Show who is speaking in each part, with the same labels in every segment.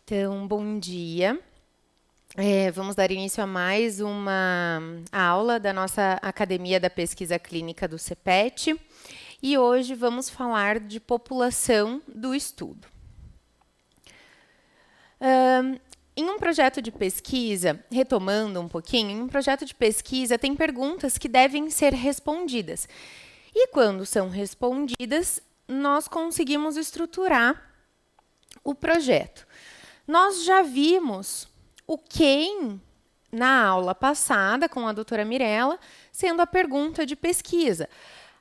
Speaker 1: Então, bom dia. Vamos dar início a mais uma aula da nossa Academia da Pesquisa Clínica do CPET. E hoje vamos falar de população do estudo. Em um projeto de pesquisa, retomando um pouquinho, em um projeto de pesquisa tem perguntas que devem ser respondidas. E quando são respondidas, nós conseguimos estruturar o projeto. Nós já vimos o quem na aula passada com a doutora Mirella, sendo a pergunta de pesquisa,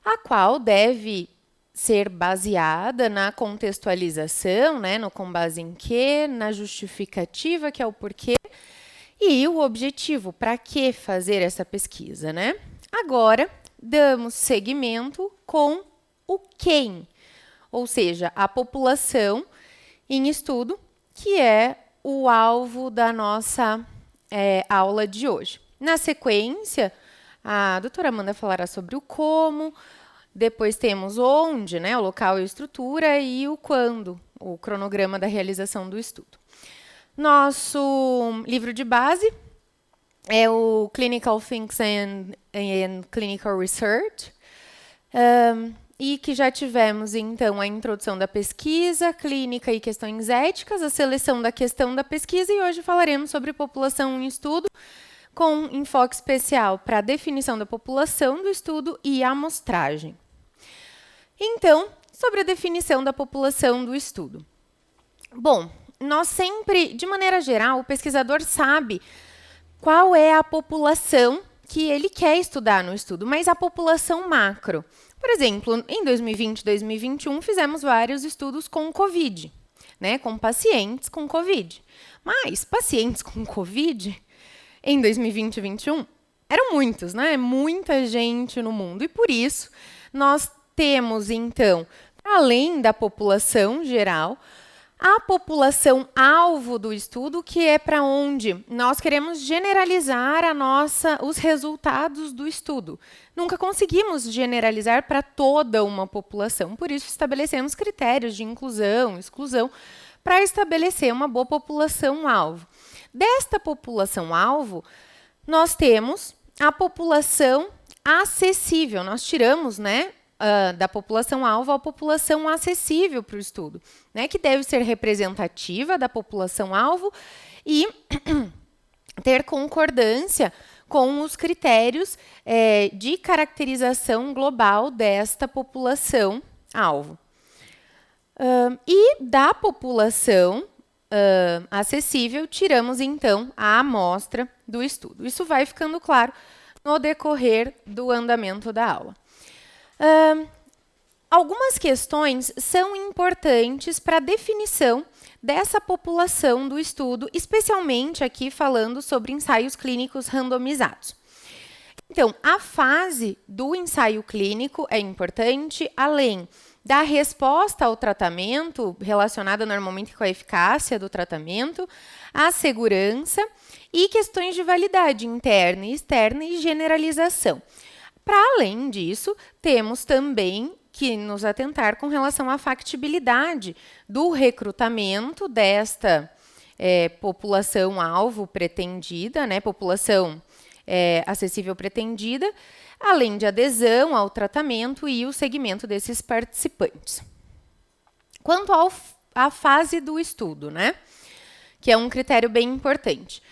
Speaker 1: a qual deve ser baseada na contextualização, né, no com base em quê, na justificativa, que é o porquê, e o objetivo, para que fazer essa pesquisa, né? Agora, damos seguimento com o quem, ou seja, a população em estudo, que é o alvo da nossa aula de hoje. Na sequência, a doutora Amanda falará sobre o como, depois temos onde, né, o local e a estrutura, e o quando, o cronograma da realização do estudo. Nosso livro de base é o Clinical Thinks and Clinical Research, e que já tivemos, então, a introdução da pesquisa clínica e questões éticas, a seleção da questão da pesquisa, e hoje falaremos sobre população em estudo, com enfoque especial para a definição da população do estudo e amostragem. Então, sobre a definição da população do estudo. Bom, nós sempre, de maneira geral, o pesquisador sabe qual é a população que ele quer estudar no estudo, mas a população macro. Por exemplo, em 2020 e 2021, fizemos vários estudos com COVID, né, com pacientes com COVID. Mas pacientes com COVID, em 2020 e 2021, eram muitos, né? Muita gente no mundo. E por isso, nós temos, então, além da população geral, a população alvo do estudo, que é para onde nós queremos generalizar os resultados do estudo. Nunca conseguimos generalizar para toda uma população, por isso estabelecemos critérios de inclusão, exclusão, para estabelecer uma boa população alvo. Desta população alvo, nós temos a população acessível. Nós tiramos, né, da população-alvo à população acessível para o estudo, né, que deve ser representativa da população-alvo e ter concordância com os critérios de caracterização global desta população-alvo. E da população acessível, tiramos, então, a amostra do estudo. Isso vai ficando claro no decorrer do andamento da aula. Algumas questões são importantes para a definição dessa população do estudo, especialmente aqui falando sobre ensaios clínicos randomizados. Então, a fase do ensaio clínico é importante, além da resposta ao tratamento, relacionada normalmente com a eficácia do tratamento, a segurança e questões de validade interna e externa e generalização. Para além disso, temos também que nos atentar com relação à factibilidade do recrutamento desta população-alvo pretendida, né, população acessível pretendida, além de adesão ao tratamento e o segmento desses participantes. Quanto à fase do estudo, né, que é um critério bem importante.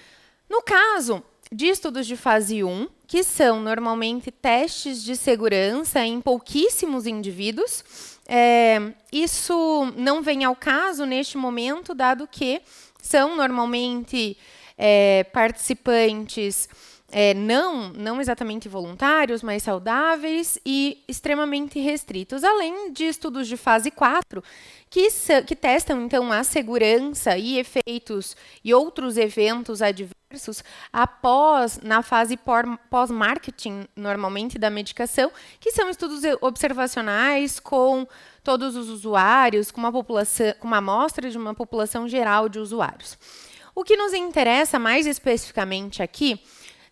Speaker 1: No caso de estudos de fase 1, que são normalmente testes de segurança em pouquíssimos indivíduos, isso não vem ao caso neste momento, dado que são normalmente participantes não exatamente voluntários, mas saudáveis e extremamente restritos, além de estudos de fase 4, que testam, então, a segurança e efeitos e outros eventos adversos na fase pós-marketing, normalmente, da medicação, que são estudos observacionais com todos os usuários, com uma amostra de uma população geral de usuários. O que nos interessa mais especificamente aqui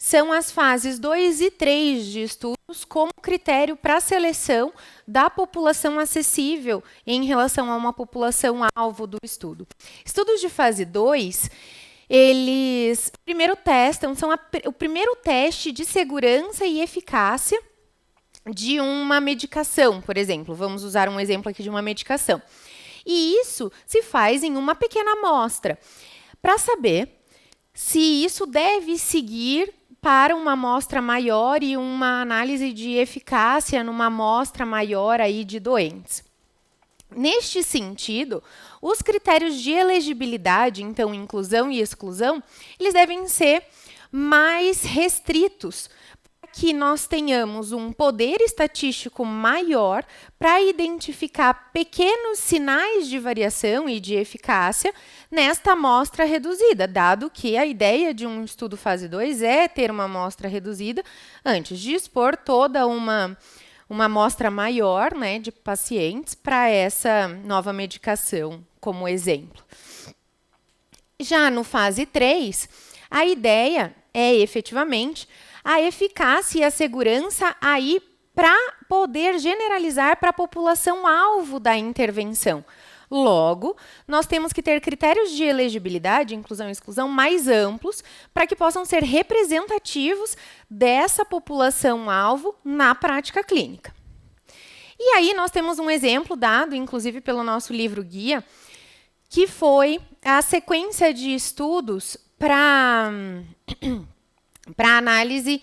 Speaker 1: são as fases 2 e 3 de estudos como critério para a seleção da população acessível em relação a uma população alvo do estudo. Estudos de fase 2, eles primeiro testam, o primeiro teste de segurança e eficácia de uma medicação, por exemplo. Vamos usar um exemplo aqui de uma medicação. E isso se faz em uma pequena amostra, para saber se isso deve seguir para uma amostra maior e uma análise de eficácia numa amostra maior aí de doentes. Neste sentido, os critérios de elegibilidade, então inclusão e exclusão, eles devem ser mais restritos, para que nós tenhamos um poder estatístico maior para identificar pequenos sinais de variação e de eficácia nesta amostra reduzida, dado que a ideia de um estudo fase 2 é ter uma amostra reduzida antes de expor toda uma amostra maior, né, de pacientes para essa nova medicação, como exemplo. Já no fase 3, a ideia é efetivamente a eficácia e a segurança aí para poder generalizar para a população alvo da intervenção. Logo, nós temos que ter critérios de elegibilidade, inclusão e exclusão mais amplos para que possam ser representativos dessa população-alvo na prática clínica. E aí nós temos um exemplo dado, inclusive pelo nosso livro-guia, que foi a sequência de estudos para análise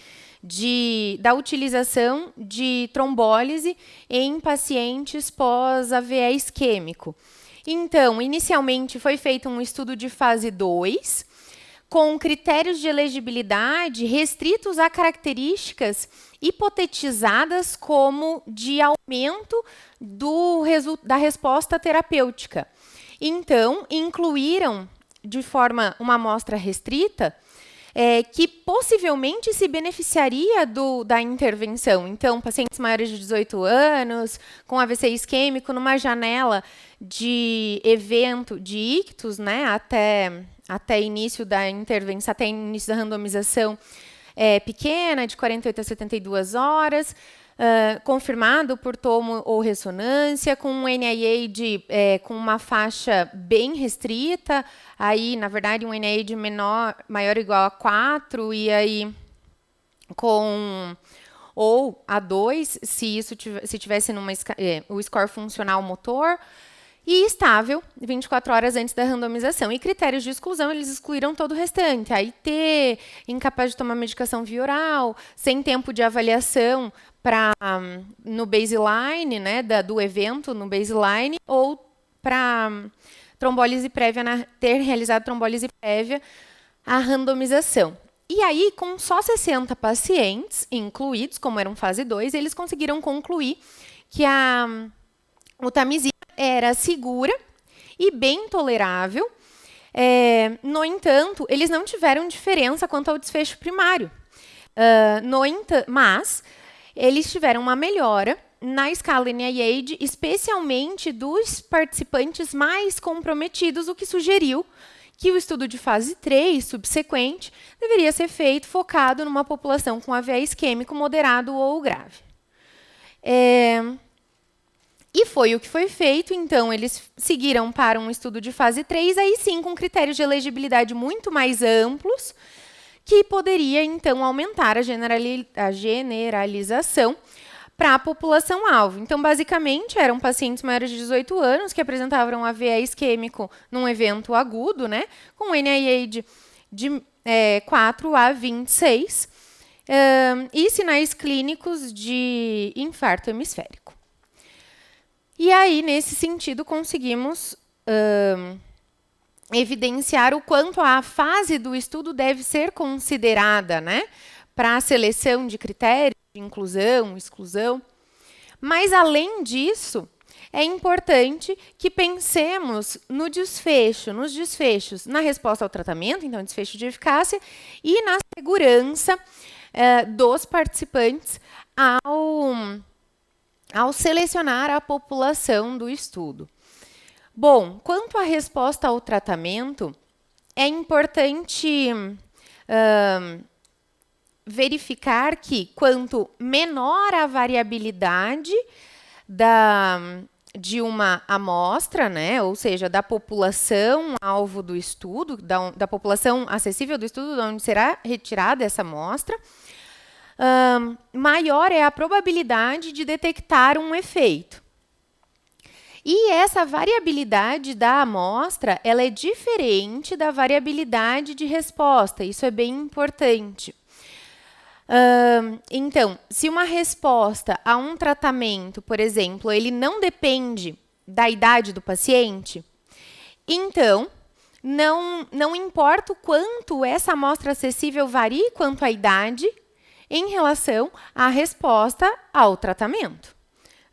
Speaker 1: da utilização de trombólise em pacientes pós-AVE isquêmico. Então, inicialmente foi feito um estudo de fase 2, com critérios de elegibilidade restritos a características hipotetizadas como de aumento da resposta terapêutica. Então, incluíram, de forma uma amostra restrita, que possivelmente se beneficiaria da intervenção. Então, pacientes maiores de 18 anos, com AVC isquêmico, numa janela de evento de ictus, né, até início da intervenção, até início da randomização pequena, de 48 a 72 horas, confirmado por tomo ou ressonância, com um NIH com uma faixa bem restrita, aí, na verdade, um NIH maior ou igual a 4, e aí ou a 2, se tivesse o score funcional motor, e estável 24 horas antes da randomização. E critérios de exclusão, eles excluíram todo o restante. AIT, incapaz de tomar medicação via oral, sem tempo de avaliação no baseline, né, do evento no baseline, ou para trombólise prévia, ter realizado trombólise prévia à randomização. E aí, com só 60 pacientes incluídos, como eram fase 2, eles conseguiram concluir que a utamizina era segura e bem tolerável. No entanto, eles não tiveram diferença quanto ao desfecho primário. Mas eles tiveram uma melhora na escala NIH, especialmente dos participantes mais comprometidos, o que sugeriu que o estudo de fase 3, subsequente, deveria ser feito focado numa população com AVE isquêmico moderado ou grave. E foi o que foi feito, então eles seguiram para um estudo de fase 3, aí sim com critérios de elegibilidade muito mais amplos, que poderia então aumentar a generalização para a população-alvo. Então, basicamente, eram pacientes maiores de 18 anos que apresentavam AVE isquêmico num evento agudo, né, com NIH de 4 a 26 e sinais clínicos de infarto hemisférico. E aí, nesse sentido, conseguimos evidenciar o quanto a fase do estudo deve ser considerada, né, para a seleção de critérios de inclusão, exclusão. Mas, além disso, é importante que pensemos nos desfechos, na resposta ao tratamento, então, desfecho de eficácia, e na segurança dos participantes ao selecionar a população do estudo. Bom, quanto à resposta ao tratamento, é importante verificar que quanto menor a variabilidade de uma amostra, né, ou seja, da população alvo do estudo, da população acessível do estudo, de onde será retirada essa amostra, maior é a probabilidade de detectar um efeito. E essa variabilidade da amostra, ela é diferente da variabilidade de resposta. Isso é bem importante. Então, se uma resposta a um tratamento, por exemplo, ele não depende da idade do paciente, então, não importa o quanto essa amostra acessível varie quanto à idade em relação à resposta ao tratamento.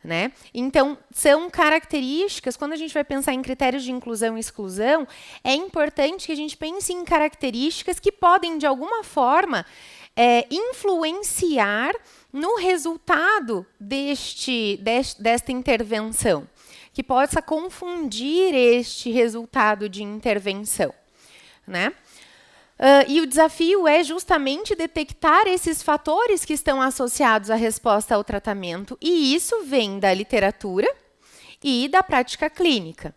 Speaker 1: Né? Então, são características, quando a gente vai pensar em critérios de inclusão e exclusão, é importante que a gente pense em características que podem, de alguma forma, influenciar no resultado desta intervenção, que possa confundir este resultado de intervenção. Né? E o desafio é justamente detectar esses fatores que estão associados à resposta ao tratamento, e isso vem da literatura e da prática clínica.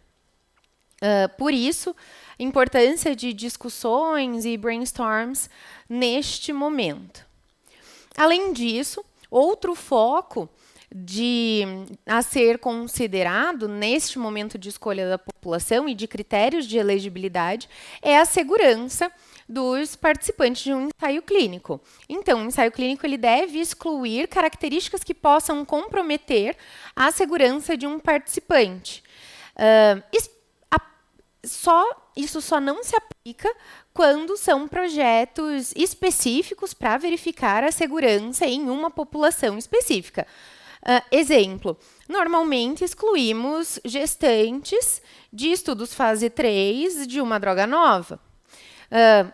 Speaker 1: Por isso, a importância de discussões e brainstorms neste momento. Além disso, outro foco a ser considerado neste momento de escolha da população e de critérios de elegibilidade é a segurança dos participantes de um ensaio clínico. Então, o ensaio clínico ele deve excluir características que possam comprometer a segurança de um participante. Isso só não se aplica quando são projetos específicos para verificar a segurança em uma população específica. Exemplo, normalmente excluímos gestantes de estudos fase 3 de uma droga nova.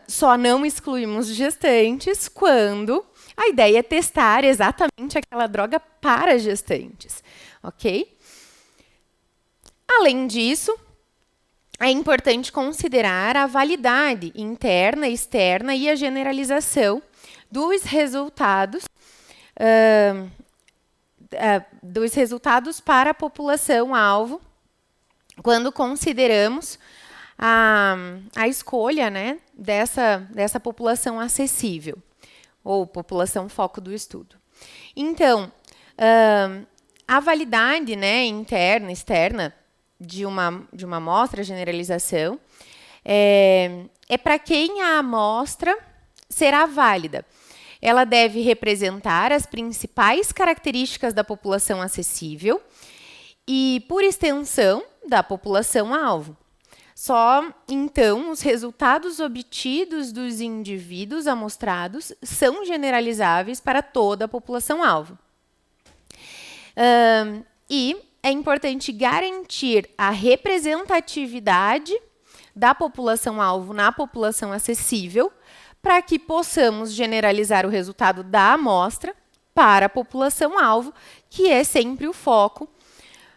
Speaker 1: Só não excluímos gestantes quando a ideia é testar exatamente aquela droga para gestantes, ok? Além disso, é importante considerar a validade interna e externa e a generalização dos resultados para a população-alvo, quando consideramos a escolha, né, dessa população acessível, ou população foco do estudo. Então, a validade, né, interna e externa de uma amostra, generalização, é para quem a amostra será válida. Ela deve representar as principais características da população acessível e, por extensão, da população-alvo. Só, então, os resultados obtidos dos indivíduos amostrados são generalizáveis para toda a população-alvo. E é importante garantir a representatividade da população-alvo na população acessível para que possamos generalizar o resultado da amostra para a população-alvo, que é sempre o foco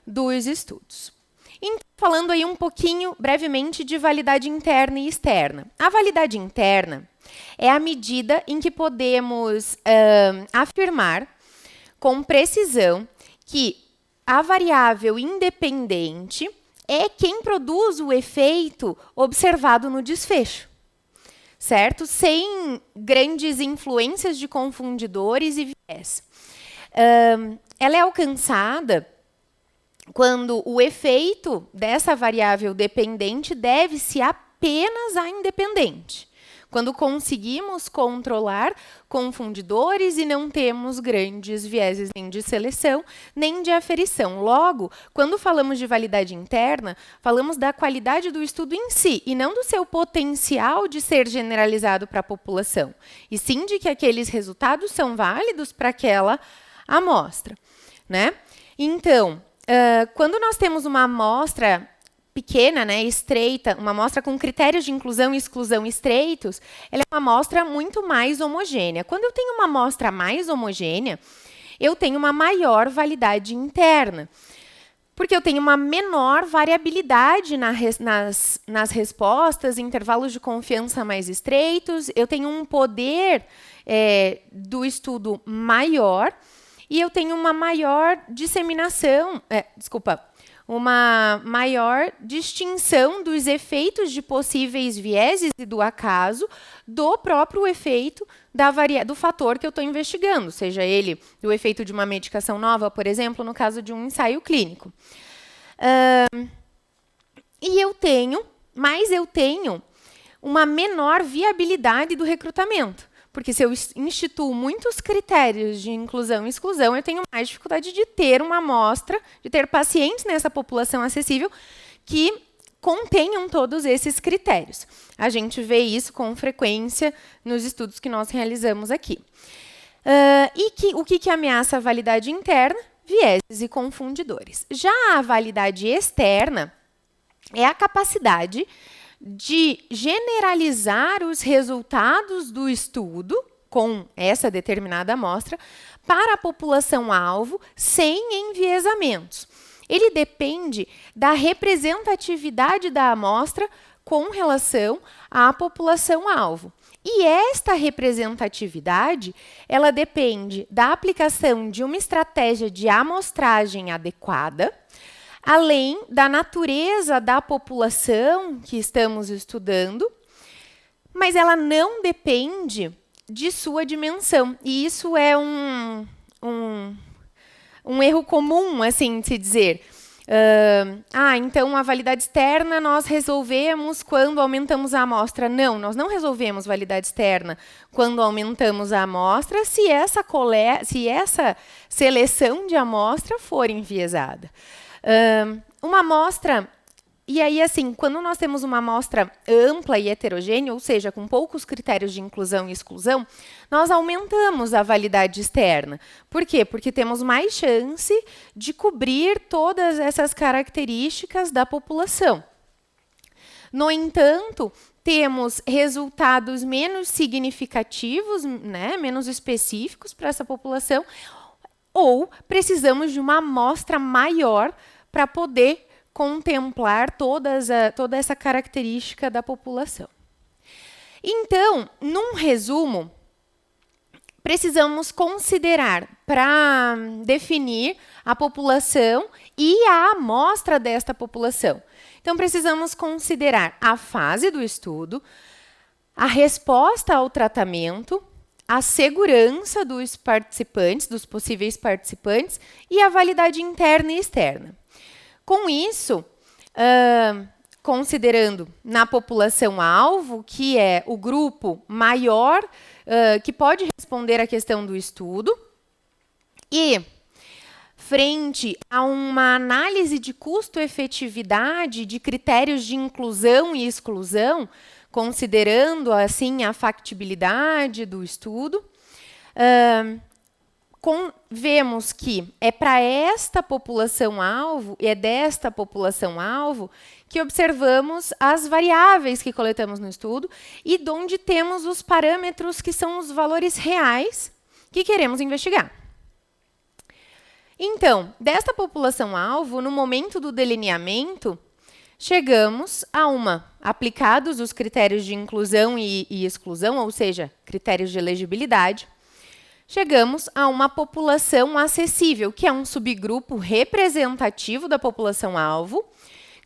Speaker 1: dos estudos. Então, falando aí um pouquinho, brevemente, de validade interna e externa. A validade interna é a medida em que podemos afirmar com precisão que a variável independente é quem produz o efeito observado no desfecho, certo? Sem grandes influências de confundidores e viés. Ela é alcançada quando o efeito dessa variável dependente deve-se apenas à independente. Quando conseguimos controlar confundidores e não temos grandes vieses nem de seleção, nem de aferição. Logo, quando falamos de validade interna, falamos da qualidade do estudo em si, e não do seu potencial de ser generalizado para a população, e sim de que aqueles resultados são válidos para aquela amostra, né? Então, quando nós temos uma amostra pequena, né, estreita, uma amostra com critérios de inclusão e exclusão estreitos, ela é uma amostra muito mais homogênea. Quando eu tenho uma amostra mais homogênea, eu tenho uma maior validade interna. Porque eu tenho uma menor variabilidade nas respostas, intervalos de confiança mais estreitos, eu tenho um poder do estudo maior e eu tenho uma maior disseminação, uma maior distinção dos efeitos de possíveis vieses e do acaso do próprio efeito do fator que eu estou investigando, seja ele o efeito de uma medicação nova, por exemplo, no caso de um ensaio clínico. E eu tenho uma menor viabilidade do recrutamento. Porque se eu instituo muitos critérios de inclusão e exclusão, eu tenho mais dificuldade de ter uma amostra, de ter pacientes nessa população acessível que contenham todos esses critérios. A gente vê isso com frequência nos estudos que nós realizamos aqui. O que ameaça a validade interna? Vieses e confundidores. Já a validade externa é a capacidade de generalizar os resultados do estudo com essa determinada amostra para a população-alvo sem enviesamentos. Ele depende da representatividade da amostra com relação à população-alvo. E esta representatividade, ela depende da aplicação de uma estratégia de amostragem adequada, além da natureza da população que estamos estudando, mas ela não depende de sua dimensão. E isso é um erro comum, assim, de se dizer. Então a validade externa nós resolvemos quando aumentamos a amostra. Não, nós não resolvemos validade externa quando aumentamos a amostra se essa seleção de amostra for enviesada. Uma amostra, e aí assim, quando nós temos uma amostra ampla e heterogênea, ou seja, com poucos critérios de inclusão e exclusão, nós aumentamos a validade externa. Por quê? Porque temos mais chance de cobrir todas essas características da população. No entanto, temos resultados menos significativos, né, menos específicos para essa população, ou precisamos de uma amostra maior para poder contemplar toda essa característica da população. Então, num resumo, precisamos considerar, para definir a população e a amostra desta população. Então, precisamos considerar a fase do estudo, a resposta ao tratamento, a segurança dos participantes, dos possíveis participantes, e a validade interna e externa. Com isso, considerando na população-alvo, que é o grupo maior que pode responder à questão do estudo, e frente a uma análise de custo-efetividade de critérios de inclusão e exclusão, considerando assim a factibilidade do estudo, vemos que é para esta população-alvo, e é desta população-alvo, que observamos as variáveis que coletamos no estudo e de onde temos os parâmetros que são os valores reais que queremos investigar. Então, desta população-alvo, no momento do delineamento, chegamos a aplicados os critérios de inclusão e exclusão, ou seja, critérios de elegibilidade, chegamos a uma população acessível, que é um subgrupo representativo da população-alvo,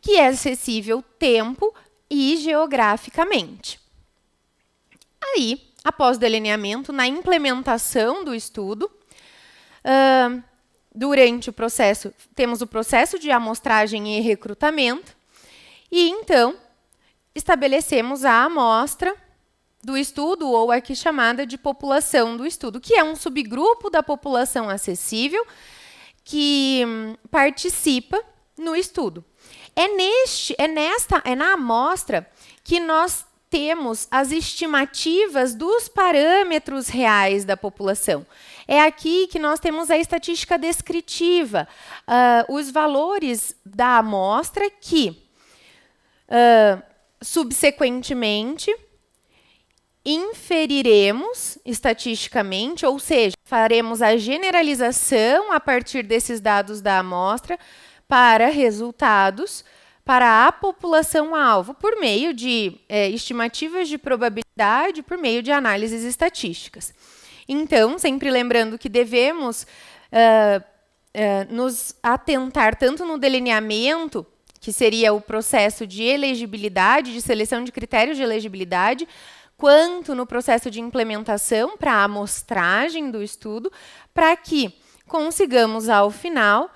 Speaker 1: que é acessível tempo e geograficamente. Aí, após o delineamento, na implementação do estudo, durante o processo, temos o processo de amostragem e recrutamento, e então estabelecemos a amostra do estudo, ou aqui chamada de população do estudo, que é um subgrupo da população acessível que participa no estudo. É na amostra que nós temos as estimativas dos parâmetros reais da população. É aqui que nós temos a estatística descritiva, os valores da amostra que, subsequentemente, inferiremos estatisticamente, ou seja, faremos a generalização a partir desses dados da amostra para resultados para a população-alvo por meio de estimativas de probabilidade, por meio de análises estatísticas. Então, sempre lembrando que devemos nos atentar tanto no delineamento, que seria o processo de elegibilidade, de seleção de critérios de elegibilidade, quanto no processo de implementação para a amostragem do estudo, para que consigamos, ao final,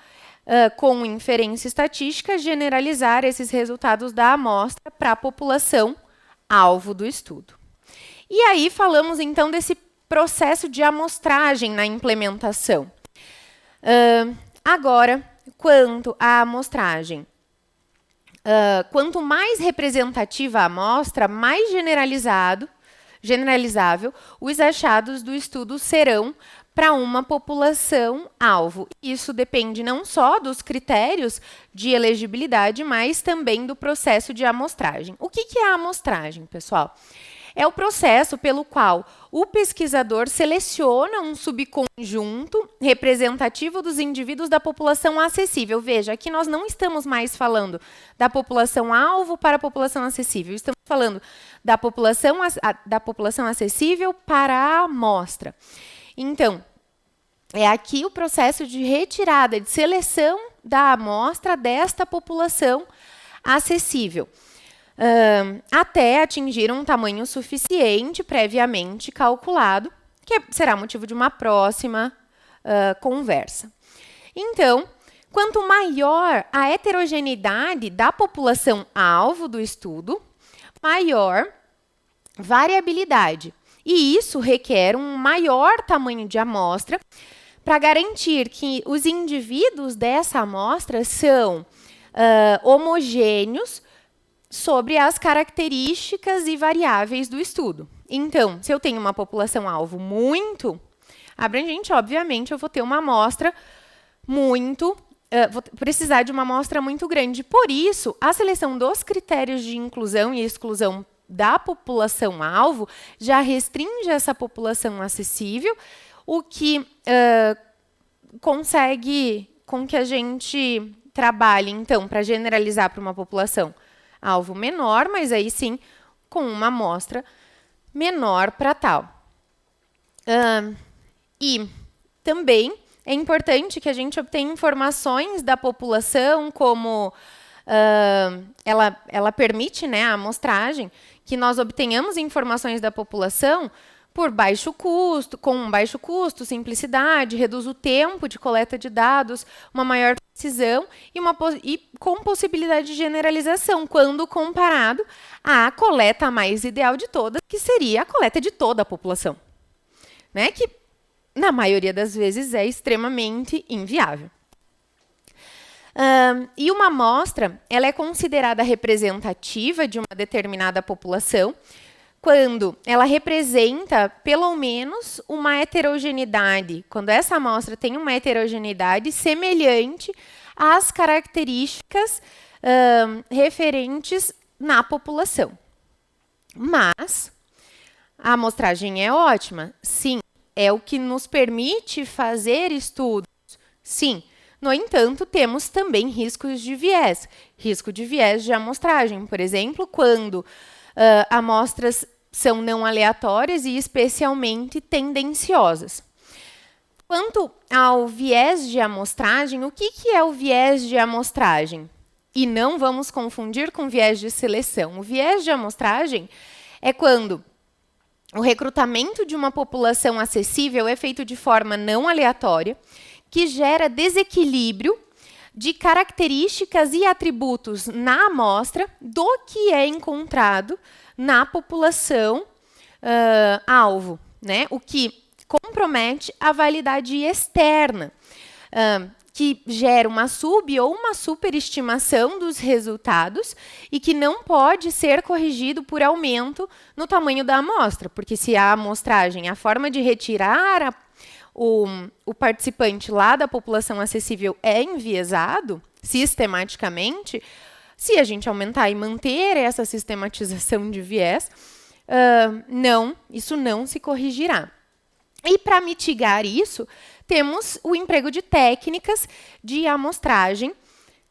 Speaker 1: com inferência estatística, generalizar esses resultados da amostra para a população alvo do estudo. E aí falamos, então, desse processo de amostragem na implementação. Agora, quanto à amostragem. Quanto mais representativa a amostra, mais generalizável os achados do estudo serão para uma população-alvo. Isso depende não só dos critérios de elegibilidade, mas também do processo de amostragem. O que é a amostragem, pessoal? É o processo pelo qual o pesquisador seleciona um subconjunto representativo dos indivíduos da população acessível. Veja, aqui nós não estamos mais falando da população-alvo para a população acessível. Estamos falando da população acessível para a amostra. Então, é aqui o processo de retirada, de seleção da amostra desta população acessível, até atingir um tamanho suficiente, previamente calculado, que será motivo de uma próxima conversa. Então, quanto maior a heterogeneidade da população-alvo do estudo, maior variabilidade. E isso requer um maior tamanho de amostra para garantir que os indivíduos dessa amostra são homogêneos sobre as características e variáveis do estudo. Então, se eu tenho uma população-alvo muito abrangente, obviamente, eu vou ter uma amostra vou precisar de uma amostra muito grande. Por isso, a seleção dos critérios de inclusão e exclusão da população-alvo já restringe essa população acessível, o que consegue com que a gente trabalhe, então, para generalizar para uma população-alvo menor, mas aí sim com uma amostra menor para tal. E também é importante que a gente obtenha informações da população, como ela permite, né, a amostragem, que nós obtenhamos informações da população por baixo custo, com baixo custo, simplicidade, reduz o tempo de coleta de dados, uma maior precisão e com possibilidade de generalização, quando comparado à coleta mais ideal de todas, que seria a coleta de toda a população, né? Que, na maioria das vezes, é extremamente inviável. E uma amostra, ela é considerada representativa de uma determinada população quando ela representa, pelo menos, uma heterogeneidade, quando essa amostra tem uma heterogeneidade semelhante às características referentes na população. Mas a amostragem é ótima? Sim. É o que nos permite fazer estudos? Sim. No entanto, temos também riscos de viés. Risco de viés de amostragem, por exemplo, quando amostras são não aleatórias e especialmente tendenciosas. Quanto ao viés de amostragem, o que é o viés de amostragem? E não vamos confundir com viés de seleção. O viés de amostragem é quando o recrutamento de uma população acessível é feito de forma não aleatória, que gera desequilíbrio de características e atributos na amostra do que é encontrado na população alvo, né? O que compromete a validade externa, que gera uma ou uma superestimação dos resultados e que não pode ser corrigido por aumento no tamanho da amostra, porque se a amostragem, a forma de retirar o participante lá da população acessível é enviesado sistematicamente, se a gente aumentar e manter essa sistematização de viés, isso não se corrigirá. E para mitigar isso, temos o emprego de técnicas de amostragem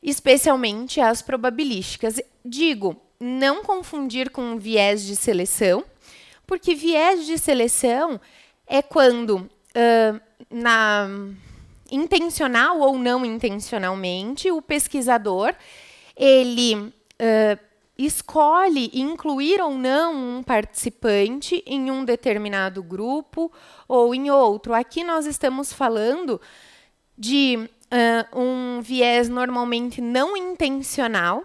Speaker 1: especialmente as probabilísticas. Digo, não confundir com viés de seleção, porque viés de seleção é quando, intencional ou não intencionalmente, o pesquisador ele escolhe incluir ou não um participante em um determinado grupo ou em outro. Aqui nós estamos falando de um viés normalmente não intencional,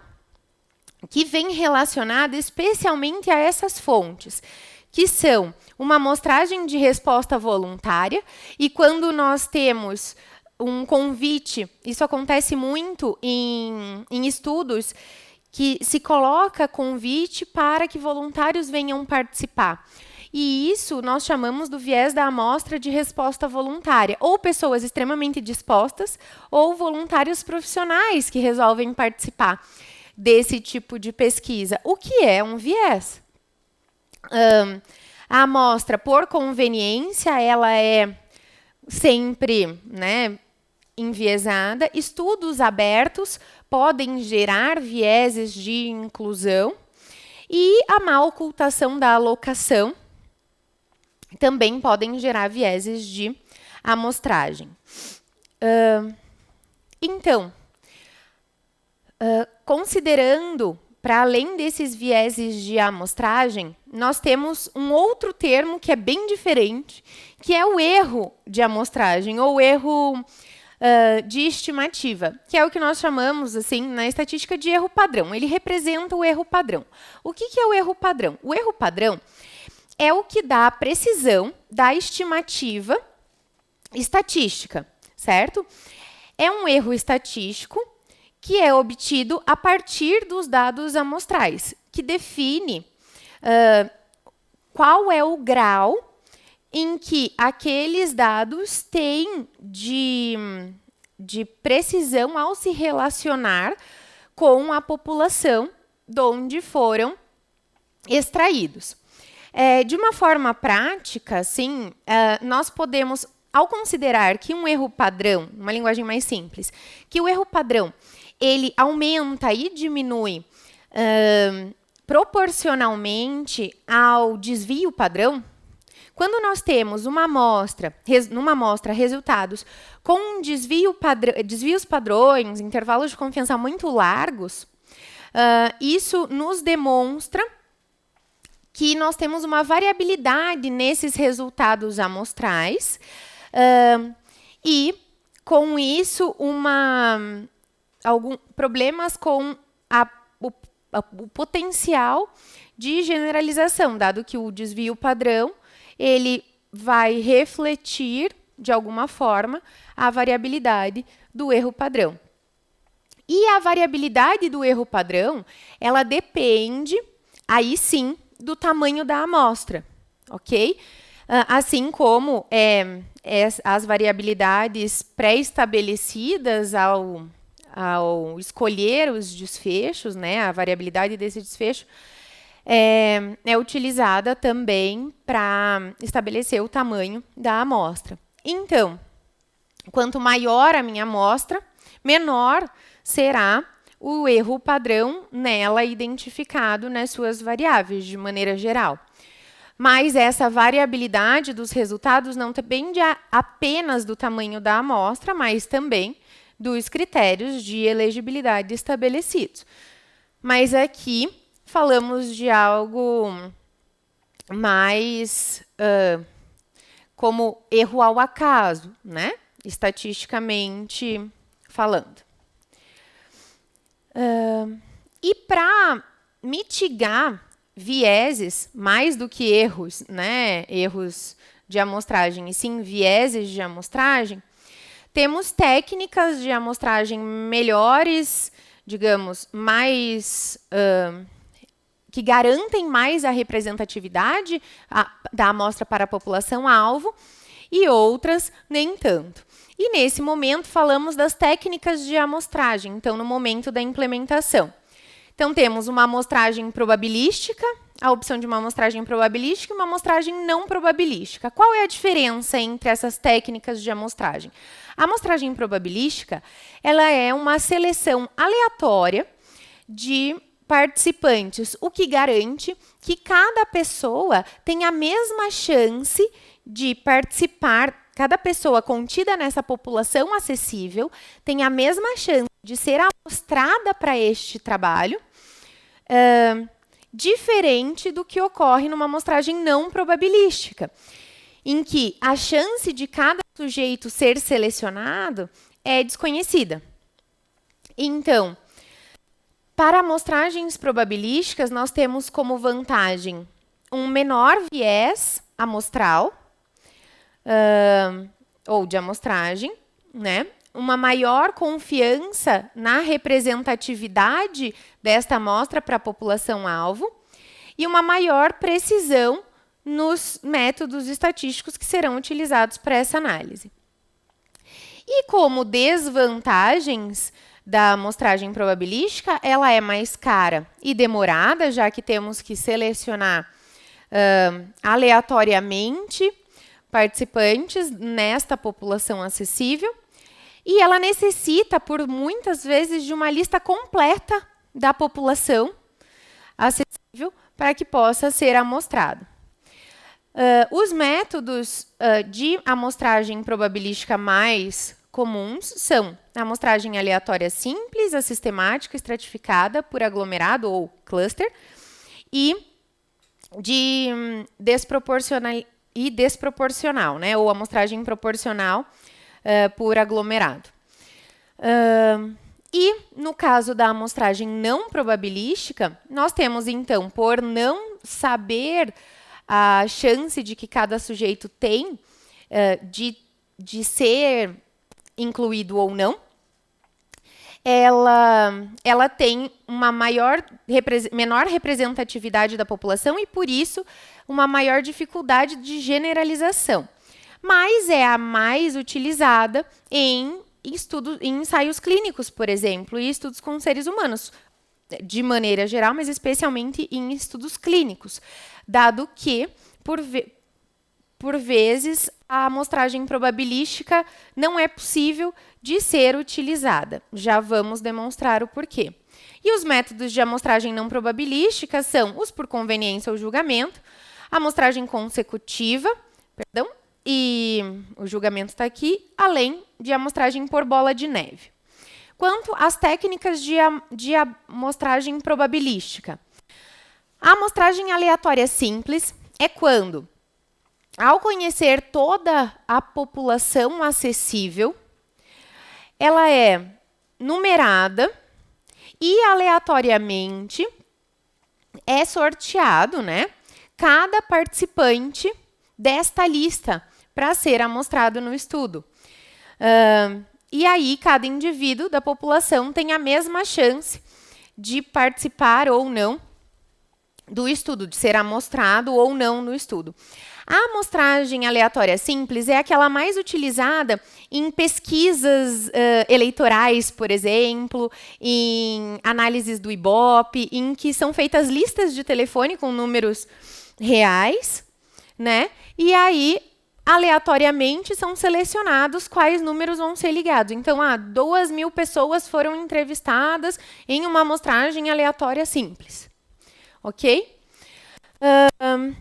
Speaker 1: que vem relacionado especialmente a essas fontes, que são uma amostragem de resposta voluntária, e quando nós temos um convite, isso acontece muito em estudos, que se coloca convite para que voluntários venham participar. E isso nós chamamos do viés da amostra de resposta voluntária, ou pessoas extremamente dispostas, ou voluntários profissionais que resolvem participar desse tipo de pesquisa. O que é um viés? A amostra, por conveniência, ela é sempre, né, enviesada. Estudos abertos podem gerar vieses de inclusão. E a má ocultação da alocação também podem gerar vieses de amostragem. Então, considerando, para além desses vieses de amostragem, nós temos um outro termo que é bem diferente, que é o erro de amostragem, ou erro de estimativa, que é o que nós chamamos, assim, na estatística, de erro padrão. Ele representa o erro padrão. O que é o erro padrão? O erro padrão é o que dá a precisão da estimativa estatística, certo? É um erro estatístico que é obtido a partir dos dados amostrais, que define qual é o grau em que aqueles dados têm de precisão ao se relacionar com a população de onde foram extraídos. De uma forma prática, assim, nós podemos, ao considerar que um erro padrão, uma linguagem mais simples, que o erro padrão ele aumenta e diminui proporcionalmente ao desvio padrão. Quando nós temos numa amostra resultados com desvios padrões, intervalos de confiança muito largos, isso nos demonstra que nós temos uma variabilidade nesses resultados amostrais e, com isso, problemas com o potencial de generalização, dado que o desvio padrão ele vai refletir, de alguma forma, a variabilidade do erro padrão. E a variabilidade do erro padrão, ela depende, aí sim, do tamanho da amostra, ok? Assim como as variabilidades pré-estabelecidas ao escolher os desfechos, né, a variabilidade desse desfecho, é utilizada também para estabelecer o tamanho da amostra. Então, quanto maior a minha amostra, menor será o erro padrão nela identificado nas suas variáveis, de maneira geral. Mas essa variabilidade dos resultados não depende apenas do tamanho da amostra, mas também dos critérios de elegibilidade estabelecidos. Mas aqui falamos de algo mais como erro ao acaso, né? Estatisticamente falando. E para mitigar vieses, mais do que erros, né? Erros de amostragem, e sim vieses de amostragem, temos técnicas de amostragem melhores, digamos, mais que garantem mais a representatividade da amostra para a população-alvo, e outras nem tanto. E, nesse momento, falamos das técnicas de amostragem, então, no momento da implementação. Então, temos uma amostragem probabilística, a opção de uma amostragem probabilística e uma amostragem não probabilística. Qual é a diferença entre essas técnicas de amostragem? A amostragem probabilística, ela é uma seleção aleatória de participantes, o que garante que cada pessoa tem a mesma chance de participar, cada pessoa contida nessa população acessível tem a mesma chance de ser amostrada para este trabalho, diferente do que ocorre numa amostragem não probabilística, em que a chance de cada sujeito ser selecionado é desconhecida. Então, para amostragens probabilísticas, nós temos como vantagem um menor viés amostral, ou de amostragem, né? Uma maior confiança na representatividade desta amostra para a população-alvo e uma maior precisão nos métodos estatísticos que serão utilizados para essa análise. E como desvantagens da amostragem probabilística, ela é mais cara e demorada, já que temos que selecionar aleatoriamente participantes nesta população acessível, e ela necessita, por muitas vezes, de uma lista completa da população acessível para que possa ser amostrado. Os métodos de amostragem probabilística mais comuns são a amostragem aleatória simples, a sistemática estratificada por aglomerado ou cluster, e de desproporcional, né, ou amostragem proporcional por aglomerado. E, no caso da amostragem não probabilística, nós temos, então, por não saber a chance de que cada sujeito tem de ser incluído ou não, ela tem uma menor representatividade da população e, por isso, uma maior dificuldade de generalização. Mas é a mais utilizada em ensaios clínicos, por exemplo, e estudos com seres humanos, de maneira geral, mas especialmente em estudos clínicos, dado que, por vezes, a amostragem probabilística não é possível de ser utilizada. Já vamos demonstrar o porquê. E os métodos de amostragem não probabilística são os por conveniência ou julgamento, a amostragem consecutiva, e o julgamento está aqui, além de amostragem por bola de neve. Quanto às técnicas de amostragem probabilística, a amostragem aleatória simples é quando, ao conhecer toda a população acessível, ela é numerada e aleatoriamente é sorteado, né, cada participante desta lista para ser amostrado no estudo. E aí, cada indivíduo da população tem a mesma chance de participar ou não do estudo, de ser amostrado ou não no estudo. A amostragem aleatória simples é aquela mais utilizada em pesquisas eleitorais, por exemplo, em análises do Ibope, em que são feitas listas de telefone com números reais, né? E aí, aleatoriamente, são selecionados quais números vão ser ligados. Então, 2.000 pessoas foram entrevistadas em uma amostragem aleatória simples. Ok?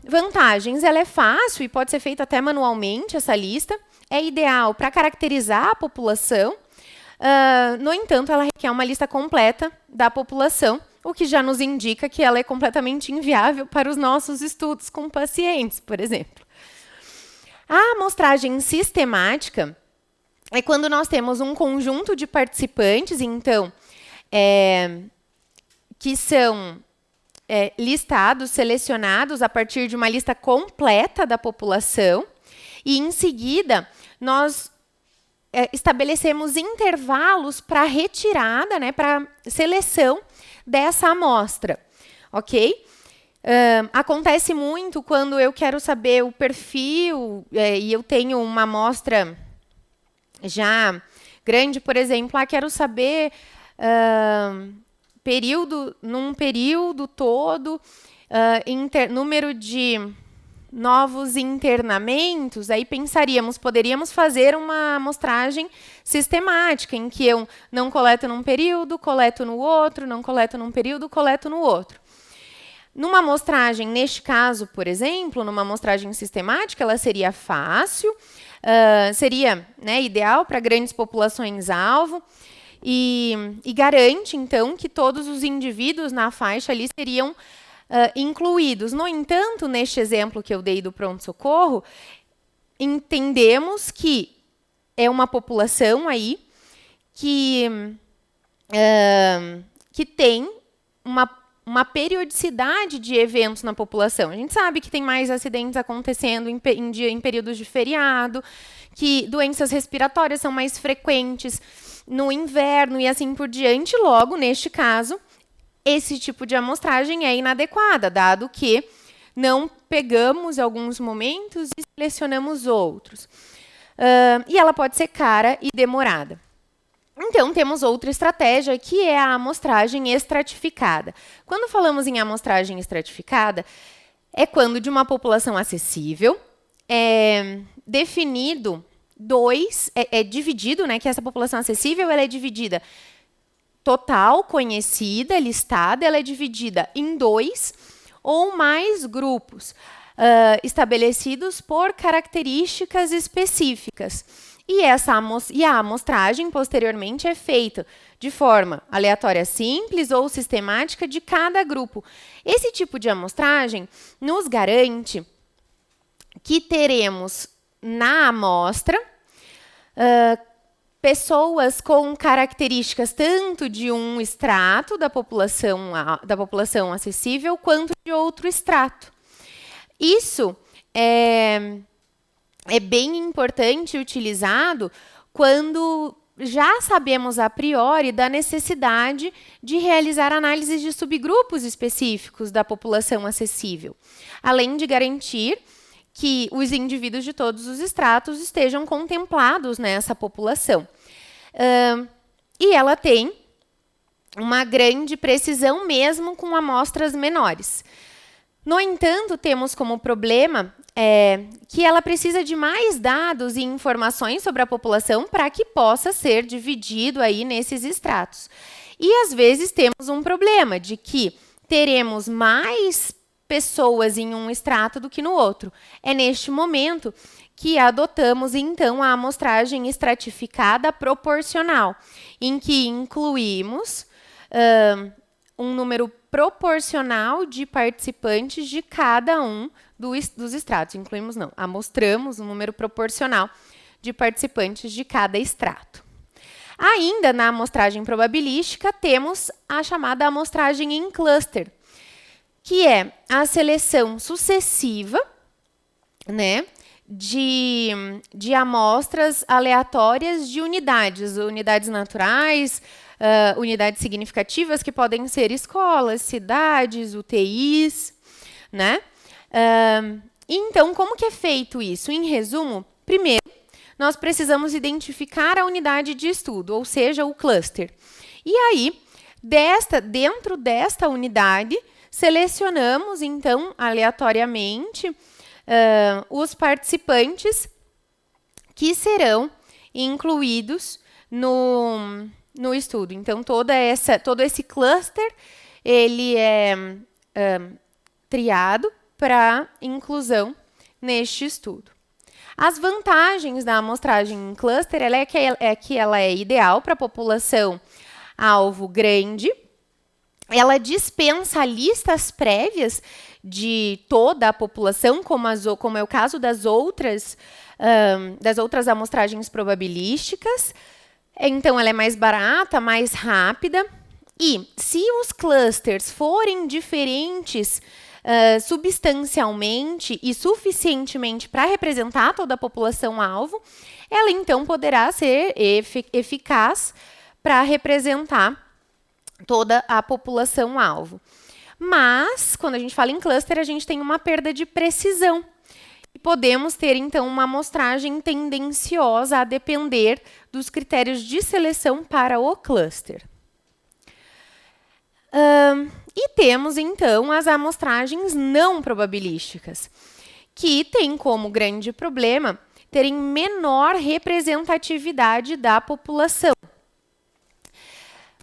Speaker 1: Vantagens. Ela é fácil e pode ser feita até manualmente, essa lista. É ideal para caracterizar a população. No entanto, ela requer uma lista completa da população, o que já nos indica que ela é completamente inviável para os nossos estudos com pacientes, por exemplo. A amostragem sistemática é quando nós temos um conjunto de participantes, então, que são listados, selecionados a partir de uma lista completa da população, e, em seguida, nós estabelecemos intervalos para retirada, né, para seleção dessa amostra, ok? Acontece muito quando eu quero saber o perfil e eu tenho uma amostra já grande, por exemplo, quero saber num período todo, número de novos internamentos, aí poderíamos fazer uma amostragem sistemática, em que eu não coleto num período, coleto no outro, não coleto num período, coleto no outro. Numa amostragem, neste caso, por exemplo, numa amostragem sistemática, ela seria fácil, seria, né, ideal para grandes populações-alvo, e garante, então, que todos os indivíduos na faixa ali seriam incluídos. No entanto, neste exemplo que eu dei do pronto-socorro, entendemos que é uma população aí que tem uma periodicidade de eventos na população. A gente sabe que tem mais acidentes acontecendo em períodos de feriado, que doenças respiratórias são mais frequentes no inverno e assim por diante. Logo, neste caso, esse tipo de amostragem é inadequada, dado que não pegamos alguns momentos e selecionamos outros. E ela pode ser cara e demorada. Então, temos outra estratégia, que é a amostragem estratificada. Quando falamos em amostragem estratificada, é quando de uma população acessível é dividido, né, que essa população acessível ela é dividida total, conhecida, listada, ela é dividida em 2 ou mais grupos, estabelecidos por características específicas. E a amostragem, posteriormente, é feita de forma aleatória simples ou sistemática de cada grupo. Esse tipo de amostragem nos garante que teremos na amostra pessoas com características tanto de um extrato da população acessível quanto de outro extrato. Isso é bem importante e utilizado quando já sabemos a priori da necessidade de realizar análises de subgrupos específicos da população acessível, além de garantir que os indivíduos de todos os estratos estejam contemplados nessa população. E ela tem uma grande precisão mesmo com amostras menores. No entanto, temos como problema que ela precisa de mais dados e informações sobre a população para que possa ser dividido aí nesses estratos. E, às vezes, temos um problema de que teremos mais pessoas em um extrato do que no outro. É neste momento que adotamos, então, a amostragem estratificada proporcional, em que incluímos um número proporcional de participantes de cada um dos estratos. Amostramos um número proporcional de participantes de cada extrato. Ainda na amostragem probabilística, temos a chamada amostragem em cluster, que é a seleção sucessiva, né, de amostras aleatórias de unidades naturais, unidades significativas, que podem ser escolas, cidades, UTIs, né? Então, como que é feito isso? Em resumo, primeiro, nós precisamos identificar a unidade de estudo, ou seja, o cluster. E aí, dentro desta unidade, selecionamos, então, aleatoriamente, os participantes que serão incluídos no estudo. Então, todo esse cluster, ele é triado para inclusão neste estudo. As vantagens da amostragem em cluster é que ela é ideal para a população alvo grande, ela dispensa listas prévias de toda a população, como é o caso das outras amostragens probabilísticas. Então, ela é mais barata, mais rápida. E, se os clusters forem diferentes substancialmente e suficientemente para representar toda a população-alvo, ela, então, poderá ser eficaz para representar toda a população-alvo. Mas, quando a gente fala em cluster, a gente tem uma perda de precisão. E podemos ter, então, uma amostragem tendenciosa a depender dos critérios de seleção para o cluster. E temos, então, as amostragens não probabilísticas, que têm como grande problema terem menor representatividade da população.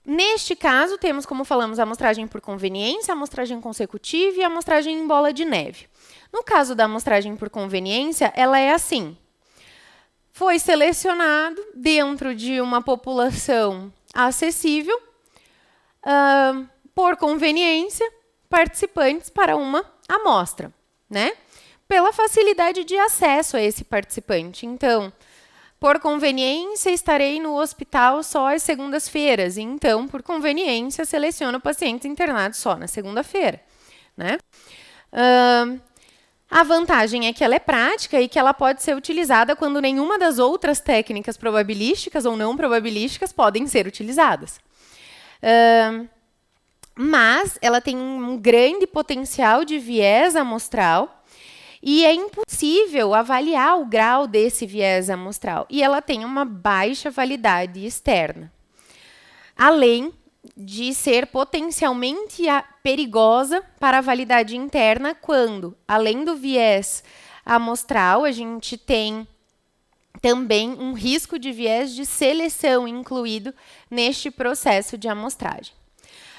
Speaker 1: Neste caso, temos, como falamos, a amostragem por conveniência, a amostragem consecutiva e a amostragem em bola de neve. No caso da amostragem por conveniência, ela é assim. Foi selecionado dentro de uma população acessível, por conveniência, participantes para uma amostra, né? Pela facilidade de acesso a esse participante. Então, por conveniência, estarei no hospital só às segundas-feiras. Então, por conveniência, seleciono pacientes internados só na segunda-feira, né? A vantagem é que ela é prática e que ela pode ser utilizada quando nenhuma das outras técnicas probabilísticas ou não probabilísticas podem ser utilizadas. Mas ela tem um grande potencial de viés amostral e é impossível avaliar o grau desse viés amostral. E ela tem uma baixa validade externa. Além de ser potencialmente perigosa para a validade interna quando, além do viés amostral, a gente tem também um risco de viés de seleção incluído neste processo de amostragem.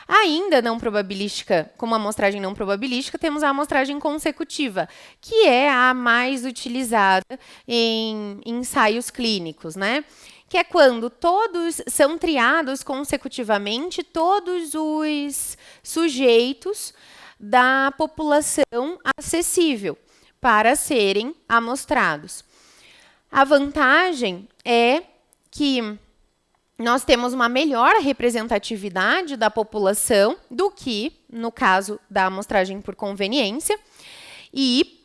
Speaker 1: Ainda não probabilística, como amostragem não probabilística, temos a amostragem consecutiva, que é a mais utilizada em ensaios clínicos, né? Que é quando todos são triados consecutivamente todos os sujeitos da população acessível para serem amostrados. A vantagem é que nós temos uma melhor representatividade da população do que no caso da amostragem por conveniência e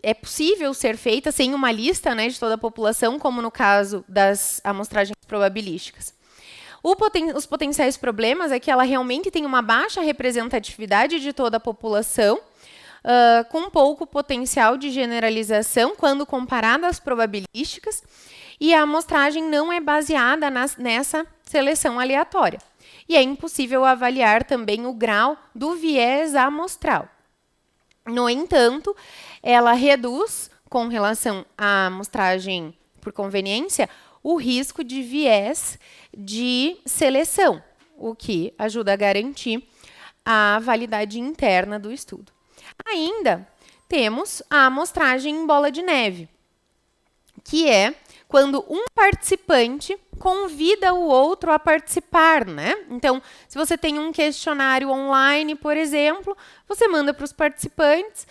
Speaker 1: é possível ser feita sem uma lista, né, de toda a população, como no caso das amostragens probabilísticas. Os potenciais problemas é que ela realmente tem uma baixa representatividade de toda a população, com pouco potencial de generalização quando comparada às probabilísticas, e a amostragem não é baseada nessa seleção aleatória. E é impossível avaliar também o grau do viés amostral. No entanto, ela reduz, com relação à amostragem por conveniência, o risco de viés de seleção, o que ajuda a garantir a validade interna do estudo. Ainda temos a amostragem em bola de neve, que é quando um participante convida o outro a participar, né? Então, se você tem um questionário online, por exemplo, você manda para os participantes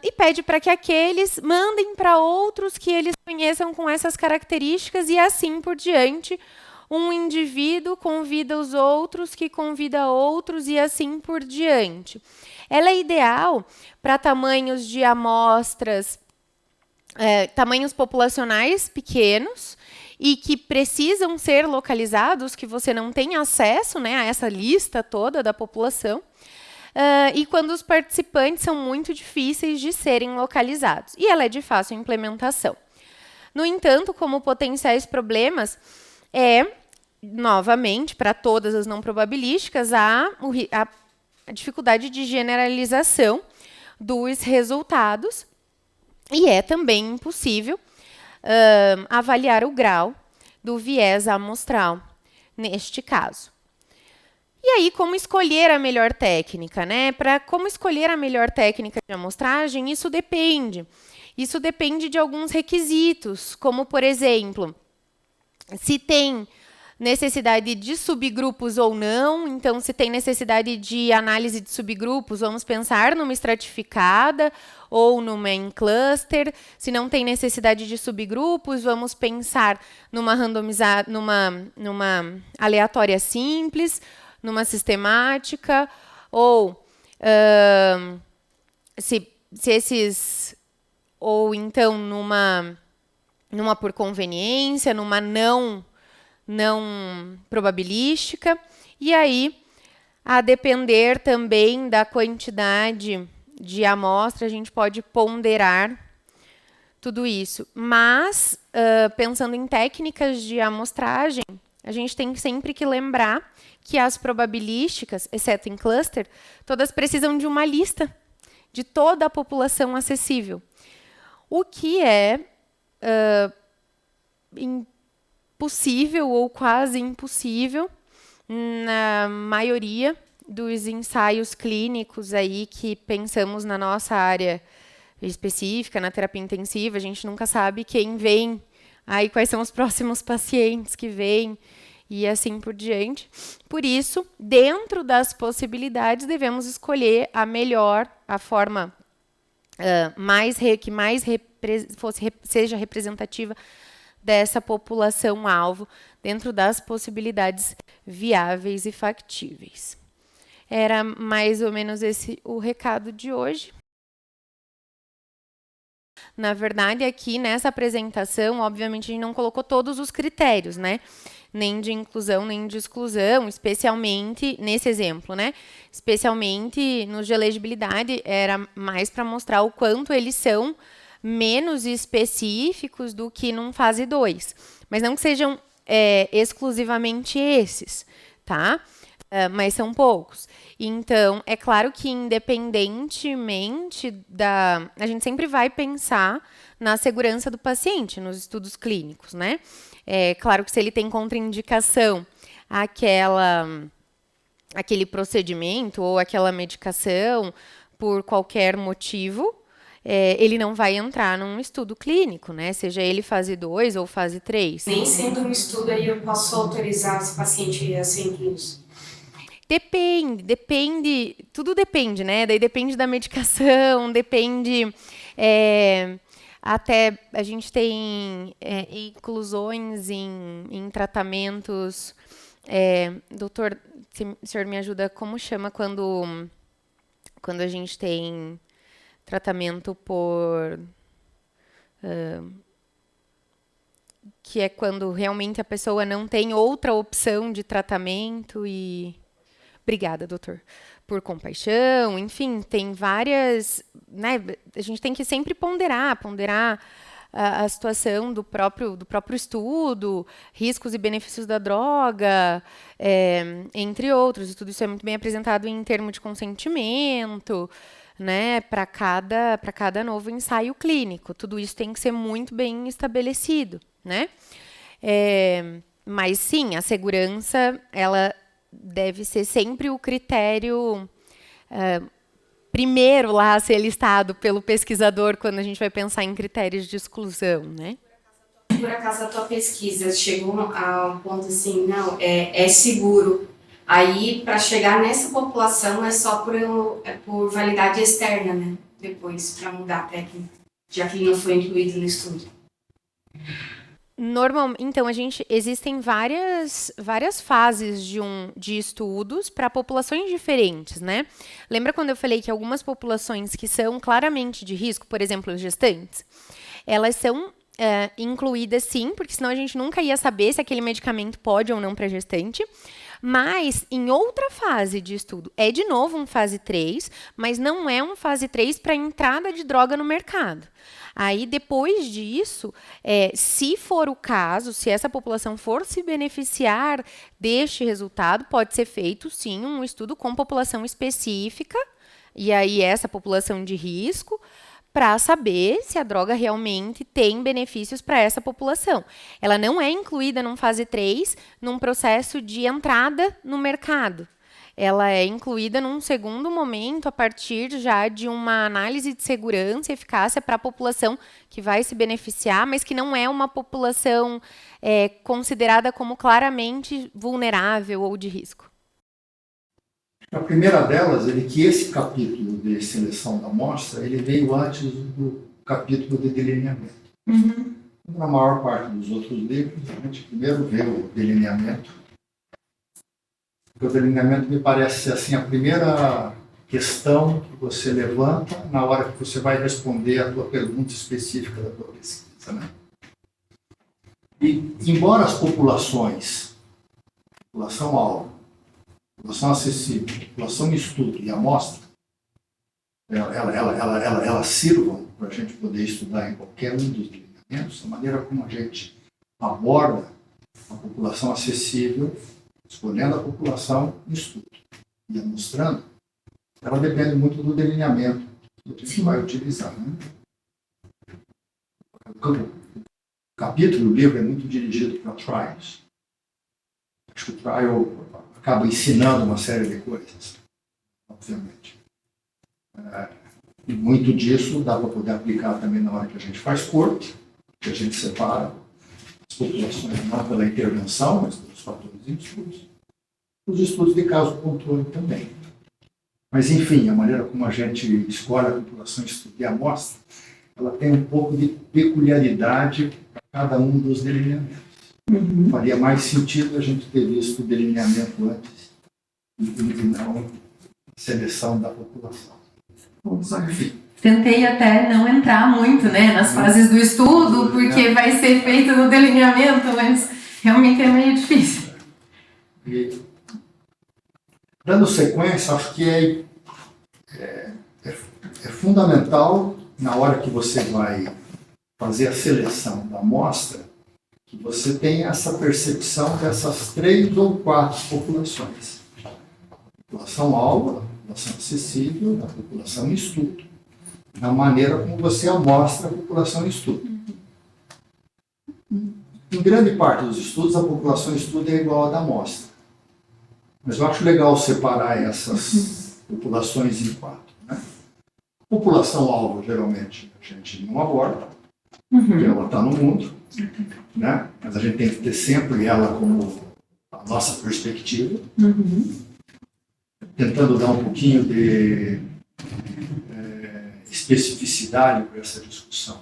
Speaker 1: e pede para que aqueles mandem para outros que eles conheçam com essas características e assim por diante. Um indivíduo convida os outros, que convida outros e assim por diante. Ela é ideal para tamanhos de amostras, tamanhos populacionais pequenos e que precisam ser localizados, que você não tem acesso, né, a essa lista toda da população, e quando os participantes são muito difíceis de serem localizados. E ela é de fácil implementação. No entanto, como potenciais problemas, novamente, para todas as não probabilísticas, a dificuldade de generalização dos resultados e é também impossível avaliar o grau do viés amostral neste caso. E aí, como escolher a melhor técnica, né? Como escolher a melhor técnica de amostragem, isso depende. Isso depende de alguns requisitos, como, por exemplo, se tem necessidade de subgrupos ou não. Então, se tem necessidade de análise de subgrupos, vamos pensar numa estratificada ou numa em cluster. Se não tem necessidade de subgrupos, vamos pensar numa randomizada, numa aleatória simples, numa sistemática, ou ou então numa por conveniência, numa não probabilística, e aí, a depender também da quantidade de amostra, a gente pode ponderar tudo isso. Mas, pensando em técnicas de amostragem, a gente tem sempre que lembrar que as probabilísticas, exceto em cluster, todas precisam de uma lista de toda a população acessível. O que é impossível ou quase impossível na maioria dos ensaios clínicos aí que pensamos na nossa área específica, na terapia intensiva. A gente nunca sabe quem vem, aí quais são os próximos pacientes que vêm e assim por diante. Por isso, dentro das possibilidades, devemos escolher a melhor, a forma que mais seja representativa dessa população-alvo dentro das possibilidades viáveis e factíveis. Era mais ou menos esse o recado de hoje. Na verdade, aqui nessa apresentação, obviamente, a gente não colocou todos os critérios, né? Nem de inclusão, nem de exclusão, especialmente nesse exemplo, né? Especialmente nos de elegibilidade, era mais para mostrar o quanto eles são menos específicos do que num fase 2. Mas não que sejam exclusivamente esses, tá? Mas são poucos. Então, é claro que independentemente da... A gente sempre vai pensar na segurança do paciente nos estudos clínicos, né? É claro que se ele tem contraindicação aquele procedimento ou aquela medicação por qualquer motivo, ele não vai entrar num estudo clínico, né? Seja ele fase 2 ou fase 3.
Speaker 2: Nem sendo um estudo aí eu posso autorizar esse paciente a ser incluso.
Speaker 1: Depende, tudo depende, né? Daí depende da medicação, depende. Até a gente tem inclusões em tratamentos. Doutor, se o senhor me ajuda, como chama quando a gente tem tratamento por. Que é quando realmente a pessoa não tem outra opção de tratamento e. Obrigada, doutor, por compaixão, enfim, tem várias, né, a gente tem que sempre ponderar a situação do próprio estudo, riscos e benefícios da droga, entre outros. E tudo isso é muito bem apresentado em termos de consentimento, né, para cada novo ensaio clínico. Tudo isso tem que ser muito bem estabelecido, né? Mas sim, a segurança, ela deve ser sempre o critério primeiro lá a ser listado pelo pesquisador quando a gente vai pensar em critérios de exclusão, né?
Speaker 2: Por acaso a tua pesquisa chegou a um ponto assim, não, é seguro. Aí, para chegar nessa população, é só por validade externa, né? Depois, para mudar a técnica, já que ele não foi incluído no estudo.
Speaker 1: Então, existem várias fases de estudos para populações diferentes, né? Lembra quando eu falei que algumas populações que são claramente de risco, por exemplo, os gestantes, elas são incluídas sim, porque senão a gente nunca ia saber se aquele medicamento pode ou não para gestante. Mas em outra fase de estudo, é de novo um fase 3, mas não é um fase 3 para entrada de droga no mercado. Aí, depois disso, se for o caso, se essa população for se beneficiar deste resultado, pode ser feito, sim, um estudo com população específica, e aí essa população de risco, para saber se a droga realmente tem benefícios para essa população. Ela não é incluída num fase 3, num processo de entrada no mercado. Ela é incluída num segundo momento, a partir já de uma análise de segurança e eficácia para a população que vai se beneficiar, mas que não é uma população considerada como claramente vulnerável ou de risco.
Speaker 3: A primeira delas é que esse capítulo de seleção da amostra, ele veio antes do capítulo de delineamento.
Speaker 2: Uhum.
Speaker 3: Na maior parte dos outros livros, a gente primeiro vê o delineamento. Porque o delineamento me parece ser assim, a primeira questão que você levanta na hora que você vai responder a tua pergunta específica da tua pesquisa, né? E, embora as populações, população-alvo, população acessível, população estudo e amostra, elas sirvam para a gente poder estudar em qualquer um dos delineamentos, a maneira como a gente aborda a população acessível, escolhendo a população em estudo e mostrando, ela depende muito do delineamento que a gente vai utilizar. Né? O capítulo do livro é muito dirigido para trials. Acho que o trial acaba ensinando uma série de coisas, obviamente. E muito disso dá para poder aplicar também na hora que a gente faz corte, que a gente separa as populações não pela intervenção, mas pelos fatores de estudos. Os estudos de caso controle também. Mas, enfim, a maneira como a gente escolhe a população estudo e amostra, ela tem um pouco de peculiaridade para cada um dos delineamentos. Faria mais sentido a gente ter visto o delineamento antes e não a seleção da população.
Speaker 1: Tentei até não entrar muito, né, nas fases do estudo, porque vai ser feito no delineamento, mas realmente é meio difícil.
Speaker 3: E, dando sequência, acho que é fundamental, na hora que você vai fazer a seleção da amostra, que você tenha essa percepção dessas 3 ou 4 populações. A população alvo, a população acessível, a população em estudo. Na maneira como você amostra a população em estudo. Em grande parte dos estudos, a população em estudo é igual à da amostra. Mas eu acho legal separar essas populações em 4. Né? População alvo, geralmente, a gente não aborda, porque ela está no mundo. Né? Mas a gente tem que ter sempre ela como a nossa perspectiva, tentando dar um pouquinho de especificidade para essa discussão.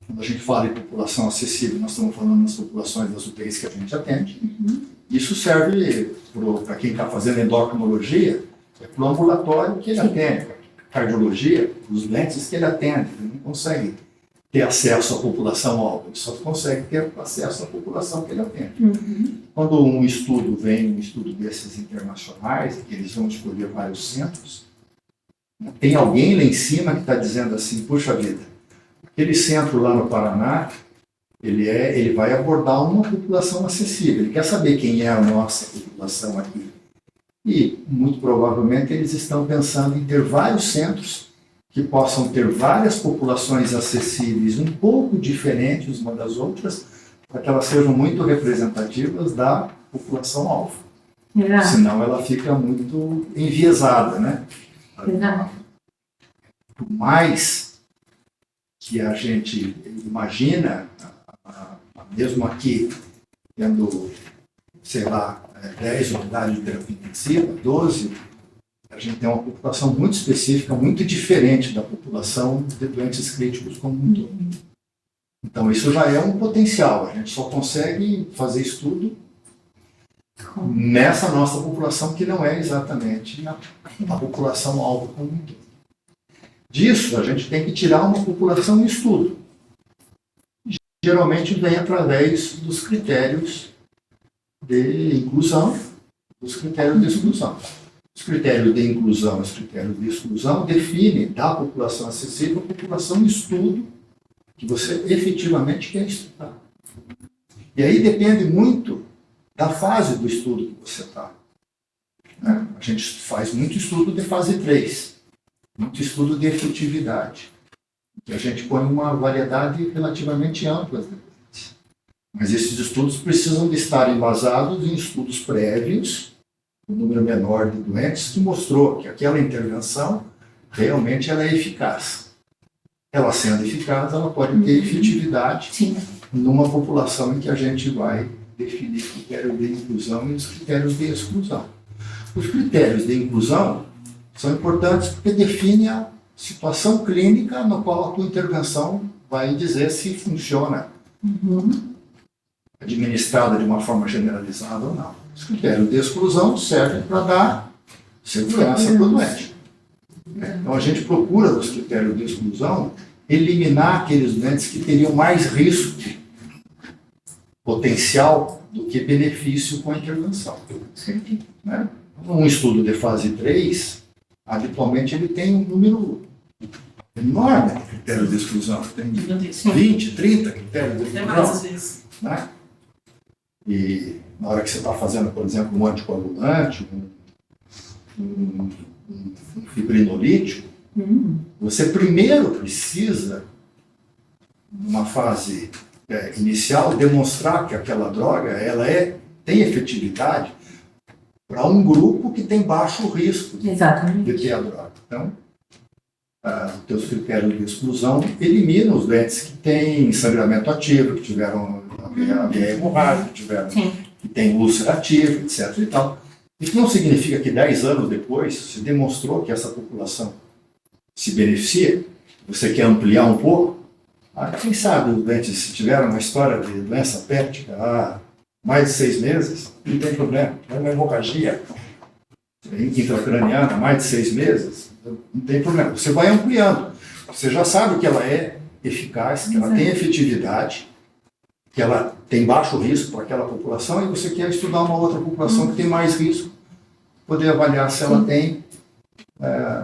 Speaker 3: Quando a gente fala em população acessível, nós estamos falando das populações das UTIs que a gente atende. Isso serve para quem está fazendo endocrinologia, para o ambulatório que ele atende, para cardiologia, os doentes que ele atende. Ele não consegue ter acesso à população alvo, ele só consegue ter acesso à população que ele atende. Quando um estudo desses internacionais, que eles vão escolher vários centros, tem alguém lá em cima que está dizendo assim, puxa vida, aquele centro lá no Paraná, ele vai abordar uma população acessível, ele quer saber quem é a nossa população aqui. E, muito provavelmente, eles estão pensando em ter vários centros que possam ter várias populações acessíveis um pouco diferentes uma das outras, para que elas sejam muito representativas da população-alvo. Senão ela fica muito enviesada, né? Por mais que a gente imagina, mesmo aqui, tendo, sei lá, 10 unidades de terapia intensiva, 12, a gente tem uma população muito específica, muito diferente da população de doentes críticos como um todo. Então, isso já é um potencial. A gente só consegue fazer estudo nessa nossa população, que não é exatamente a população-alvo como um todo. Disso, a gente tem que tirar uma população em estudo. Geralmente vem através dos critérios de inclusão, dos critérios de exclusão. Os critérios de inclusão e os critérios de exclusão definem da população acessível a população em estudo que você efetivamente quer estudar. E aí depende muito da fase do estudo que você está. Né? A gente faz muito estudo de fase 3, muito estudo de efetividade, que a gente põe uma variedade relativamente ampla de doentes. Mas esses estudos precisam de estar embasados em estudos prévios, um número menor de doentes, que mostrou que aquela intervenção realmente ela é eficaz. Ela sendo eficaz, ela pode ter efetividade numa população em que a gente vai definir critérios de inclusão e os critérios de exclusão. Os critérios de inclusão são importantes porque definem a situação clínica na qual a tua intervenção vai dizer se funciona administrada de uma forma generalizada ou não. Os critérios de exclusão servem para dar segurança para o doente. Então a gente procura nos critérios de exclusão eliminar aqueles doentes que teriam mais risco potencial do que benefício com a intervenção. Né? Um estudo de fase 3, habitualmente ele tem um número enorme de critérios de exclusão. Tem 20, 30 critérios de exclusão. Né? E na hora que você está fazendo, por exemplo, um anticoagulante, um fibrinolítico, você primeiro precisa, numa fase inicial, demonstrar que aquela droga tem efetividade para um grupo que tem baixo risco de ter a droga. Então, os teus critérios de exclusão eliminam os doentes que têm sangramento ativo, que tiveram a veia hemorrágica, que têm úlcera ativa, etc. E tal. Isso não significa que 10 anos depois se demonstrou que essa população se beneficia. Você quer ampliar um pouco? Quem sabe os doentes, se tiveram uma história de doença péptica há mais de 6 meses, não tem problema. É uma hemorragia intracraniana há mais de 6 meses, não tem problema. Você vai ampliando. Você já sabe que ela é eficaz, que ela tem efetividade, que ela tem baixo risco para aquela população, e você quer estudar uma outra população que tem mais risco, poder avaliar se ela tem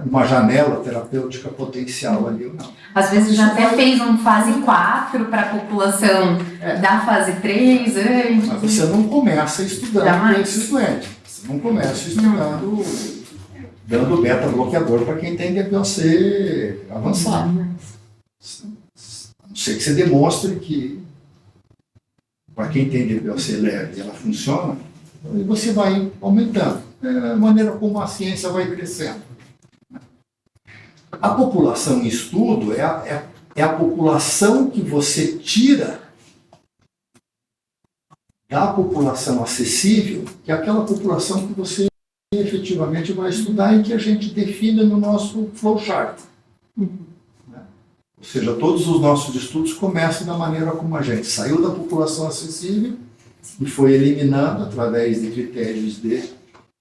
Speaker 3: uma janela terapêutica potencial ali ou não.
Speaker 4: Às vezes já até fez um fase 4 para a população da fase 3 antes.
Speaker 3: Mas você não começa estudando esses doentes. Você não começa estudando, dando beta-bloqueador para quem tem DPOC avançado. A não ser que você demonstre que para quem tem DPOC leve ela funciona, e você vai aumentando. É a maneira como a ciência vai crescendo. A população em estudo é a população que você tira da população acessível, que é aquela população que você efetivamente vai estudar e que a gente define no nosso flowchart. Ou seja, todos os nossos estudos começam da maneira como a gente saiu da população acessível e foi eliminando, através de critérios de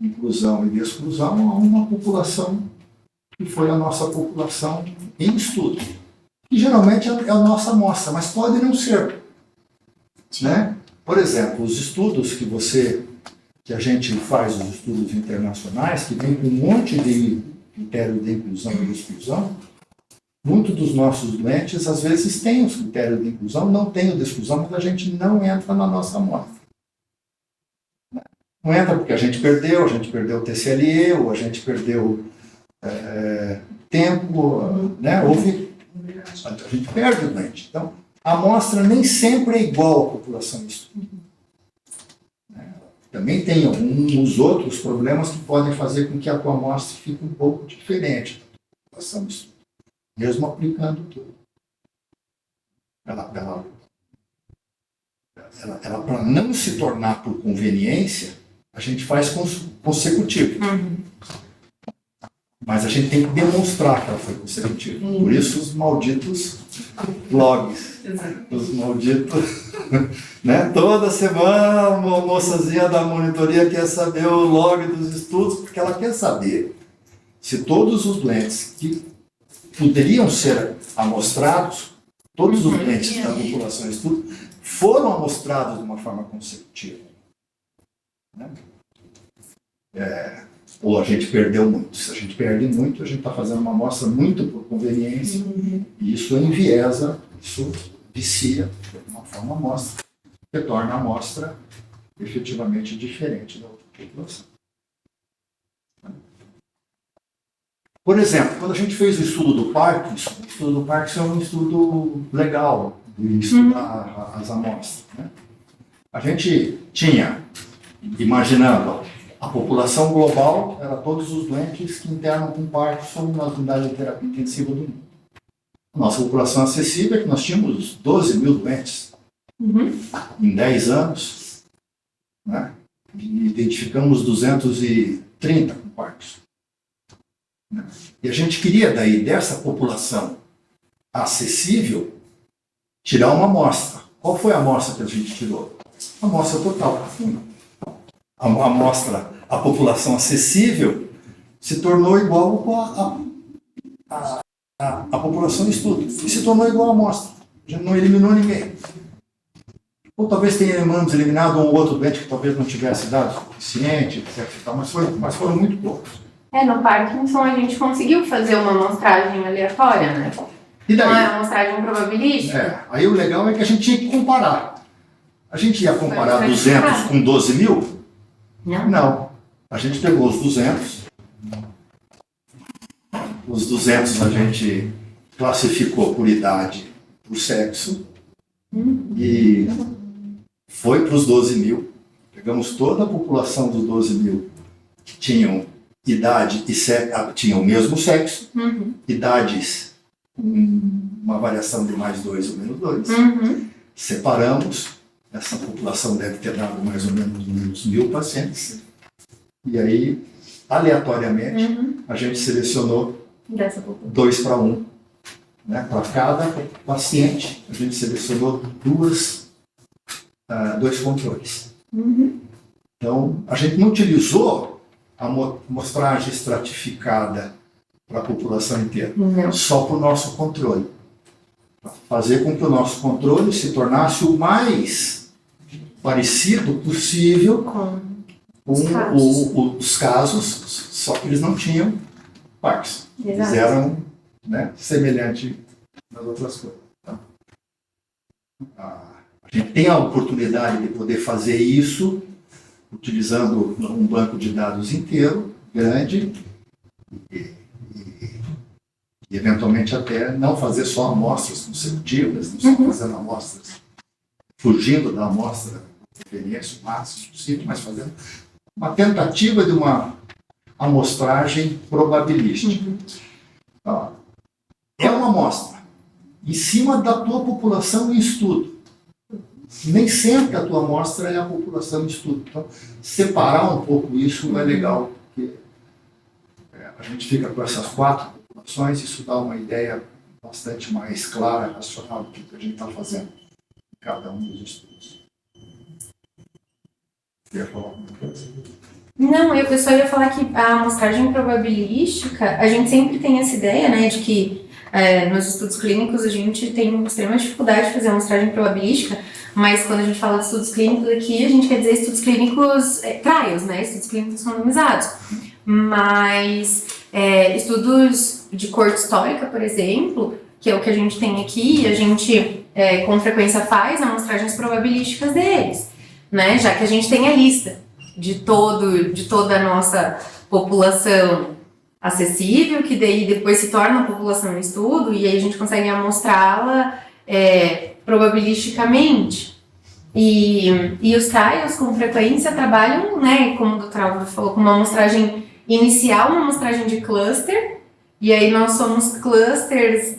Speaker 3: inclusão e de exclusão, a uma população que foi a nossa população em estudo. Que geralmente é a nossa amostra, mas pode não ser. Né? Por exemplo, os estudos que a gente faz, os estudos internacionais, que vem com um monte de critérios de inclusão e de exclusão, muitos dos nossos doentes, às vezes, têm os critérios de inclusão, não têm o de exclusão, mas a gente não entra na nossa amostra. Não entra porque a gente perdeu o TCLE, ou a gente perdeu tempo, né? A gente perde o doente. Então, a amostra nem sempre é igual à população de estudo. Também tem alguns outros problemas que podem fazer com que a tua amostra fique um pouco diferente da população de estudo, mesmo aplicando tudo. Ela para não se tornar por conveniência, a gente faz consecutivo. Mas a gente tem que demonstrar que ela foi consecutiva. Por isso os malditos logs. Os malditos... né? Toda semana uma moçazinha da monitoria quer saber o log dos estudos, porque ela quer saber se todos os doentes que poderiam ser amostrados, todos os doentes da população de estudo, foram amostrados de uma forma consecutiva. Né? Ou a gente perdeu muito. Se a gente perde muito, a gente está fazendo uma amostra muito por conveniência, e isso enviesa, isso vicia de uma forma a amostra, que torna a amostra efetivamente diferente da outra população. Por exemplo, quando a gente fez o estudo do Parkinson é um estudo legal de estudar as amostras. Né? A gente tinha, imaginando, a população global era todos os doentes que internam com Parkinson nas unidades de terapia intensiva do mundo. A nossa população acessível é que nós tínhamos 12 mil doentes em 10 anos, né? E identificamos 230 com Parkinson. Né? E a gente queria, daí, dessa população acessível, tirar uma amostra. Qual foi a amostra que a gente tirou? A amostra total. A população acessível se tornou igual a população de estudo. E se tornou igual à amostra. A gente não eliminou ninguém. Ou talvez tenhamos eliminado um ou outro doente que talvez não tivesse dados suficiente, etc. Mas foram muito poucos.
Speaker 1: No Parkinson a gente conseguiu fazer uma amostragem aleatória, né?
Speaker 3: E daí?
Speaker 1: Uma amostragem probabilística.
Speaker 3: Aí o legal é que a gente tinha que comparar. A gente ia comparar
Speaker 4: Foi
Speaker 3: 200
Speaker 4: estratificado.
Speaker 3: com 12 mil?
Speaker 4: Não.
Speaker 3: Não. A gente pegou os 200. Os 200 a gente classificou por idade, por sexo. E foi para os 12 mil. Pegamos toda a população dos 12 mil que tinham idade e tinham o mesmo sexo, idades com uma variação de mais 2 ou menos 2. Separamos, essa população deve ter dado mais ou menos uns 1.000 pacientes. E aí, aleatoriamente, a gente selecionou
Speaker 4: Dessa população.
Speaker 3: 2 para 1. Né? Para cada paciente, a gente selecionou dois controles. Então, a gente não utilizou a amostragem estratificada para a população inteira,
Speaker 4: Não.
Speaker 3: só para o nosso controle. Para fazer com que o nosso controle se tornasse o mais parecido possível
Speaker 4: Com
Speaker 3: com
Speaker 4: os casos.
Speaker 3: os casos, só que eles não tinham Parkinson. Eles
Speaker 4: Exato.
Speaker 3: eram, né, semelhantes nas outras coisas. Então, a gente tem a oportunidade de poder fazer isso utilizando um banco de dados inteiro, grande, e eventualmente até não fazer só amostras consecutivas, não só fazendo amostras, fugindo da amostra de referência o máximo possível, mas fazendo uma tentativa de uma amostragem probabilística. Ó, é uma amostra em cima da tua população em estudo. Nem sempre a tua amostra é a população em estudo. Então, separar um pouco isso é legal, porque a gente fica com essas 4 populações, isso dá uma ideia bastante mais clara, racional do que a gente está fazendo em cada um dos estudos. Quer falar alguma coisa?
Speaker 4: Não, eu só ia falar que a amostragem probabilística, a gente sempre tem essa ideia, né, de que nos estudos clínicos a gente tem extrema dificuldade de fazer amostragem probabilística, mas quando a gente fala de estudos clínicos aqui, a gente quer dizer estudos clínicos trials, né, estudos clínicos randomizados. Mas estudos de corte histórica, por exemplo, que é o que a gente tem aqui, a gente com frequência faz amostragens probabilísticas deles, né, já que a gente tem a lista de toda a nossa população acessível, que daí depois se torna a população em estudo, e aí a gente consegue amostrá-la probabilisticamente. E os trials, com frequência, trabalham, né, como o Dr. Álvaro falou, com uma amostragem inicial, uma amostragem de cluster, e aí nós somos clusters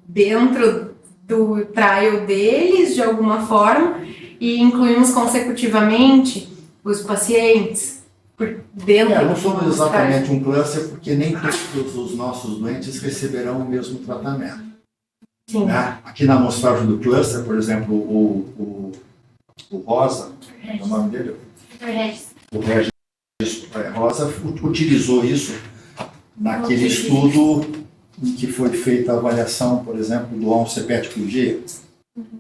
Speaker 4: dentro do trial deles, de alguma forma, e incluímos consecutivamente os pacientes por dentro
Speaker 3: Não
Speaker 4: do
Speaker 3: somos exatamente um cluster, porque nem todos os nossos doentes receberão o mesmo tratamento.
Speaker 4: Sim.
Speaker 3: Né? Aqui na amostragem do cluster, por exemplo, o Rosa, é o nome dele? O Regis Rosa utilizou isso naquele estudo em que foi feita a avaliação, por exemplo, do A1C-PET por dia.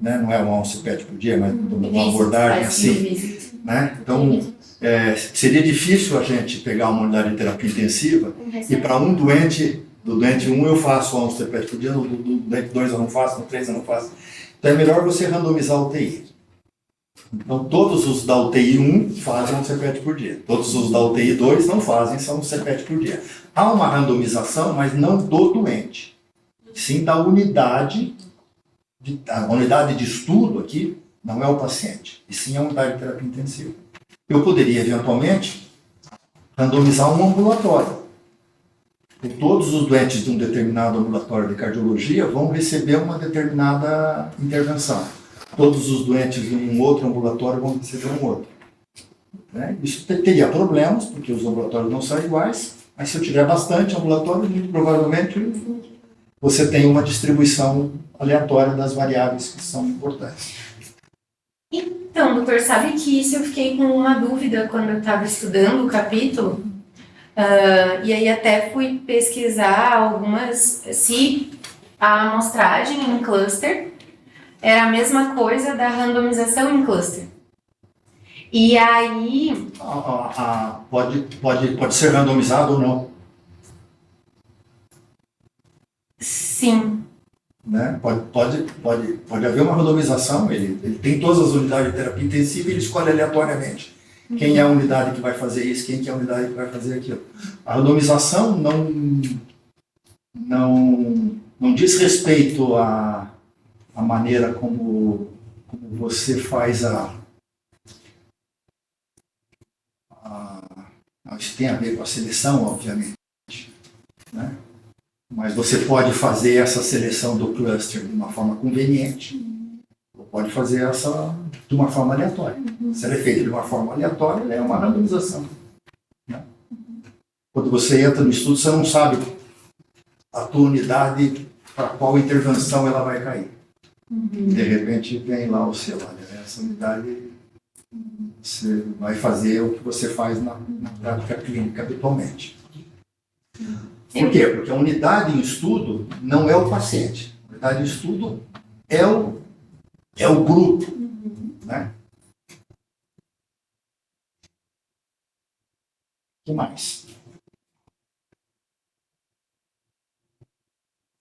Speaker 3: Né? Não é um A1C-PET por dia, mas uma abordagem assim. Né? Então, seria difícil a gente pegar uma unidade de terapia intensiva e para um doente, do doente 1 eu faço um CPET por dia, do doente 2 eu não faço, no 3 eu não faço. Então é melhor você randomizar a UTI. Então todos os da UTI 1 fazem um CPET por dia. Todos os da UTI 2 não fazem, são um CPET por dia. Há uma randomização, mas não do doente. Sim da unidade, a unidade de estudo aqui não é o paciente, e sim a unidade de terapia intensiva. Eu poderia, eventualmente, randomizar um ambulatório. E todos os doentes de um determinado ambulatório de cardiologia vão receber uma determinada intervenção. Todos os doentes de um outro ambulatório vão receber um outro. Né? Isso teria problemas, porque os ambulatórios não são iguais, mas se eu tiver bastante ambulatório, muito provavelmente você tem uma distribuição aleatória das variáveis que são importantes.
Speaker 4: Então, doutor, sabe que isso eu fiquei com uma dúvida quando eu estava estudando o capítulo, e aí até fui pesquisar se a amostragem em cluster era a mesma coisa da randomização em cluster. E aí...
Speaker 3: Pode ser randomizado ou não.
Speaker 4: Sim.
Speaker 3: né? Pode haver uma randomização, ele tem todas as unidades de terapia intensiva e ele escolhe aleatoriamente quem é a unidade que vai fazer isso, quem que é a unidade que vai fazer aquilo. A randomização não diz respeito à maneira como você faz isso tem a ver com a seleção, obviamente, né? Mas você pode fazer essa seleção do cluster de uma forma conveniente, ou pode fazer essa de uma forma aleatória. Se ela é feita de uma forma aleatória, ela é uma randomização, né? Quando você entra no estudo, você não sabe a tua unidade para qual intervenção ela vai cair. De repente vem lá o seu, olha, essa unidade você vai fazer o que você faz na prática clínica habitualmente. Por quê? Porque a unidade em estudo não é o paciente. A unidade em estudo é o grupo, né? O que mais?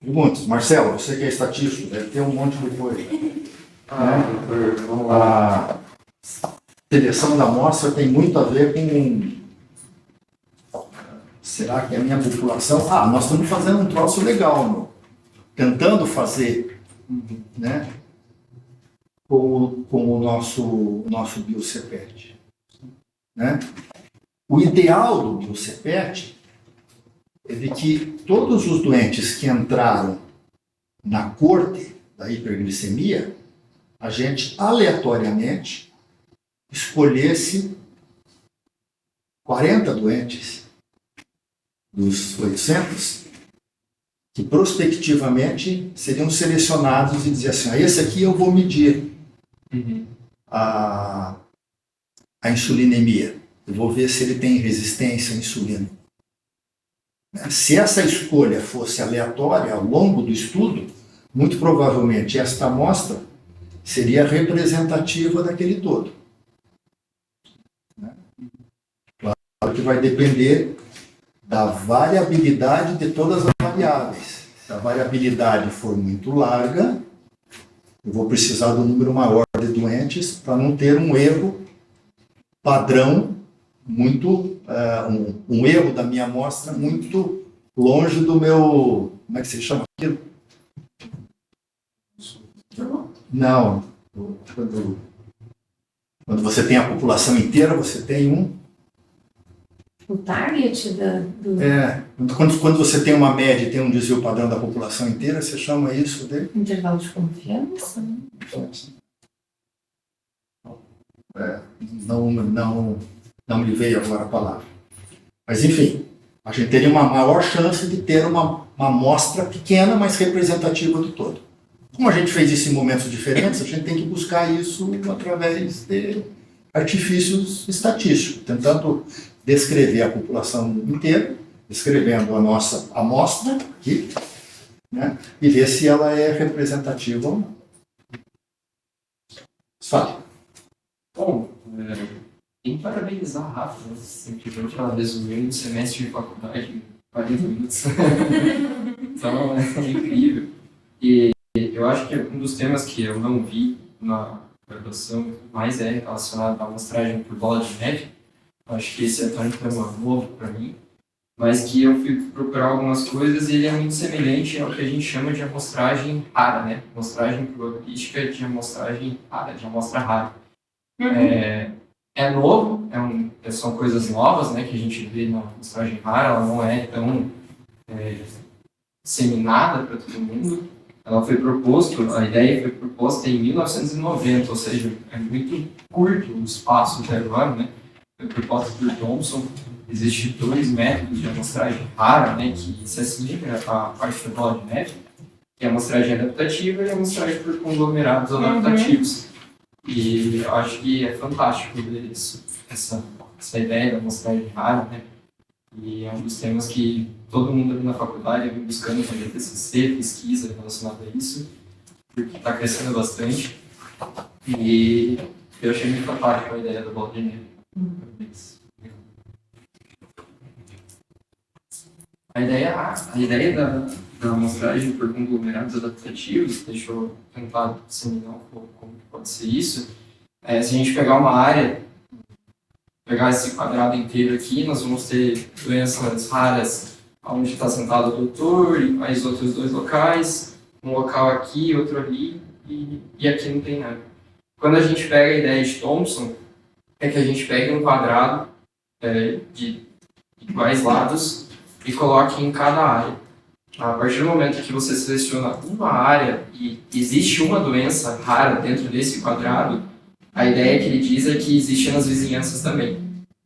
Speaker 3: Perguntas. Marcelo, você que é estatístico, deve ter um monte de coisa.
Speaker 5: Doutor, vamos lá.
Speaker 3: A seleção da amostra tem muito a ver com... Será que é a minha população? Nós estamos fazendo um troço legal, meu. Tentando fazer, né, com o nosso BioCPET, né? O ideal do BioCPET é de que todos os doentes que entraram na corte da hiperglicemia, a gente aleatoriamente escolhesse 40 doentes dos 800 que prospectivamente seriam selecionados e dizer assim, esse aqui eu vou medir a insulinemia, eu vou ver se ele tem resistência à insulina. Se essa escolha fosse aleatória ao longo do estudo, muito provavelmente esta amostra seria representativa daquele todo. Claro que vai depender da variabilidade de todas as variáveis. Se a variabilidade for muito larga, eu vou precisar do número maior de doentes para não ter um erro padrão muito, um erro da minha amostra muito longe do meu, como é que se chama aquilo? Não, quando você tem a população inteira, você tem
Speaker 4: O target do
Speaker 3: quando você tem uma média e tem um desvio padrão da população inteira, você chama isso de...
Speaker 4: intervalo de confiança, né?
Speaker 3: Não me veio agora a palavra. Mas, enfim, a gente teria uma maior chance de ter uma amostra pequena, mas representativa do todo. Como a gente fez isso em momentos diferentes, a gente tem que buscar isso através de artifícios estatísticos, tentando descrever a população inteira, descrevendo a nossa amostra aqui, né, e ver se ela é representativa ou não. Fale.
Speaker 5: Bom, tem que parabenizar a Rafa, né? Simplesmente ela resumiu um semestre de faculdade em 40 minutos. Então, é incrível. E eu acho que um dos temas que eu não vi na graduação mais é relacionado à amostragem por bola de neve. Acho que esse é um tema novo para mim, mas que eu fui procurar algumas coisas e ele é muito semelhante ao que a gente chama de amostragem rara, né? Amostragem probabilística de amostragem rara, de amostra rara. É novo, são coisas novas, né, que a gente vê na amostragem rara, ela não é tão disseminada para todo mundo. A ideia foi proposta em 1990, ou seja, é muito curto o espaço até agora, né? Foi proposta por Thomson. Existem 2 métodos de amostragem rara, né, que se assemelham à parte da bola de neve, que é a amostragem adaptativa e a amostragem por conglomerados adaptativos. E eu acho que é fantástico ver isso, essa ideia da amostragem rara, né? E é um dos temas que todo mundo ali na faculdade vem buscando fazer TCC, pesquisa relacionada a isso, porque está crescendo bastante. E eu achei muito fantástico a ideia da bola de neve. A ideia na amostragem por conglomerados adaptativos, deixa eu tentar disseminar um pouco como que pode ser isso. Se a gente pegar uma área, pegar esse quadrado inteiro aqui, nós vamos ter doenças raras onde está sentado o doutor e mais outros 2 locais, um local aqui, outro ali, e aqui não tem nada. Quando a gente pega a ideia de Thompson, é que a gente pegue um quadrado de iguais lados e coloque em cada área. A partir do momento que você seleciona uma área e existe uma doença rara dentro desse quadrado, a ideia que ele diz é que existe nas vizinhanças também.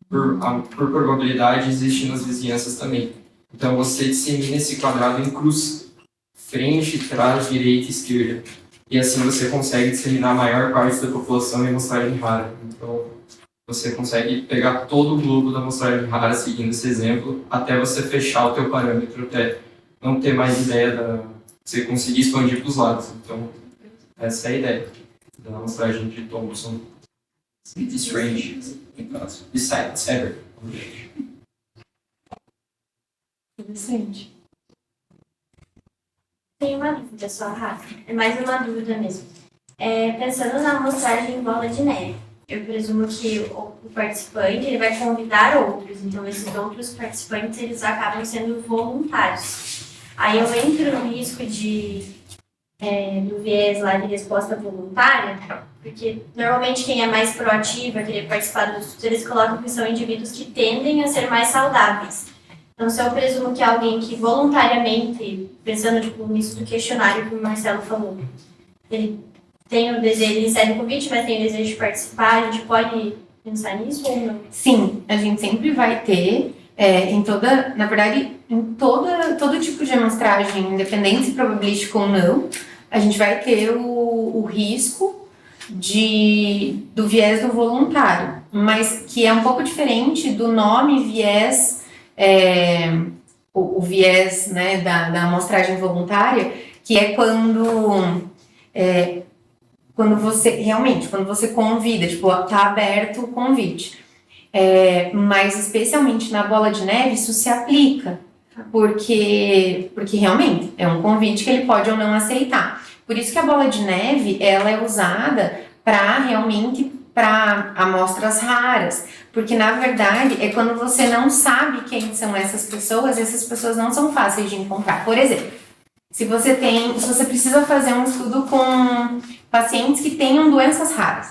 Speaker 5: Por probabilidade, existe nas vizinhanças também. Então você dissemina esse quadrado em cruz, frente, trás, direita e esquerda. E assim você consegue disseminar a maior parte da população em amostragem rara. Então você consegue pegar todo o globo da amostragem rara seguindo esse exemplo, até você fechar o teu parâmetro, até não ter mais ideia você conseguir expandir para os lados. Então essa é a ideia da amostragem de Thompson. It's strange, because besides ever.
Speaker 1: Interessante.
Speaker 6: Tenho uma dúvida só, Rafa. É mais uma dúvida mesmo. Pensando na amostragem em bola de neve, eu presumo que o participante ele vai convidar outros, então esses outros participantes eles acabam sendo voluntários. Aí eu entro no risco do viés lá de resposta voluntária, porque normalmente quem é mais proativo a querer participar dos estudos, eles colocam que são indivíduos que tendem a ser mais saudáveis. Então, se eu presumo que é alguém que voluntariamente, pensando nisso do questionário que o Marcelo falou, ele tem o desejo, ele recebe o convite, mas tem o desejo de participar, a gente pode pensar nisso ou não?
Speaker 4: Sim, a gente sempre vai ter, todo tipo de amostragem, independente se probabilística ou não, a gente vai ter o risco do viés do voluntário, mas que é um pouco diferente do nome viés, o viés, né, da amostragem voluntária, que é quando você convida, tipo, tá aberto o convite. Mas especialmente na bola de neve isso se aplica, porque realmente é um convite que ele pode ou não aceitar. Por isso que a bola de neve ela é usada para amostras raras, porque na verdade é quando você não sabe quem são essas pessoas não são fáceis de encontrar. Por exemplo, se você precisa fazer um estudo com pacientes que tenham doenças raras,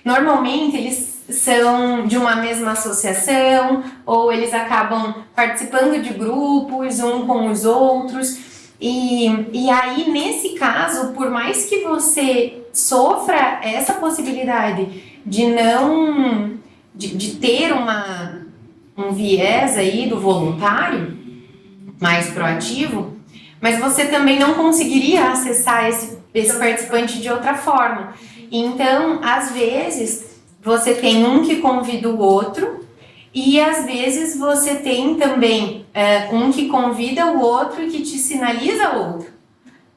Speaker 4: normalmente eles são de uma mesma associação ou eles acabam participando de grupos um com os outros e aí nesse caso, por mais que você sofra essa possibilidade de ter um viés aí do voluntário mais proativo, mas você também não conseguiria acessar esse participante de outra forma. Então, às vezes, você tem um que convida o outro e, às vezes, você tem também um que convida o outro e que te sinaliza outro,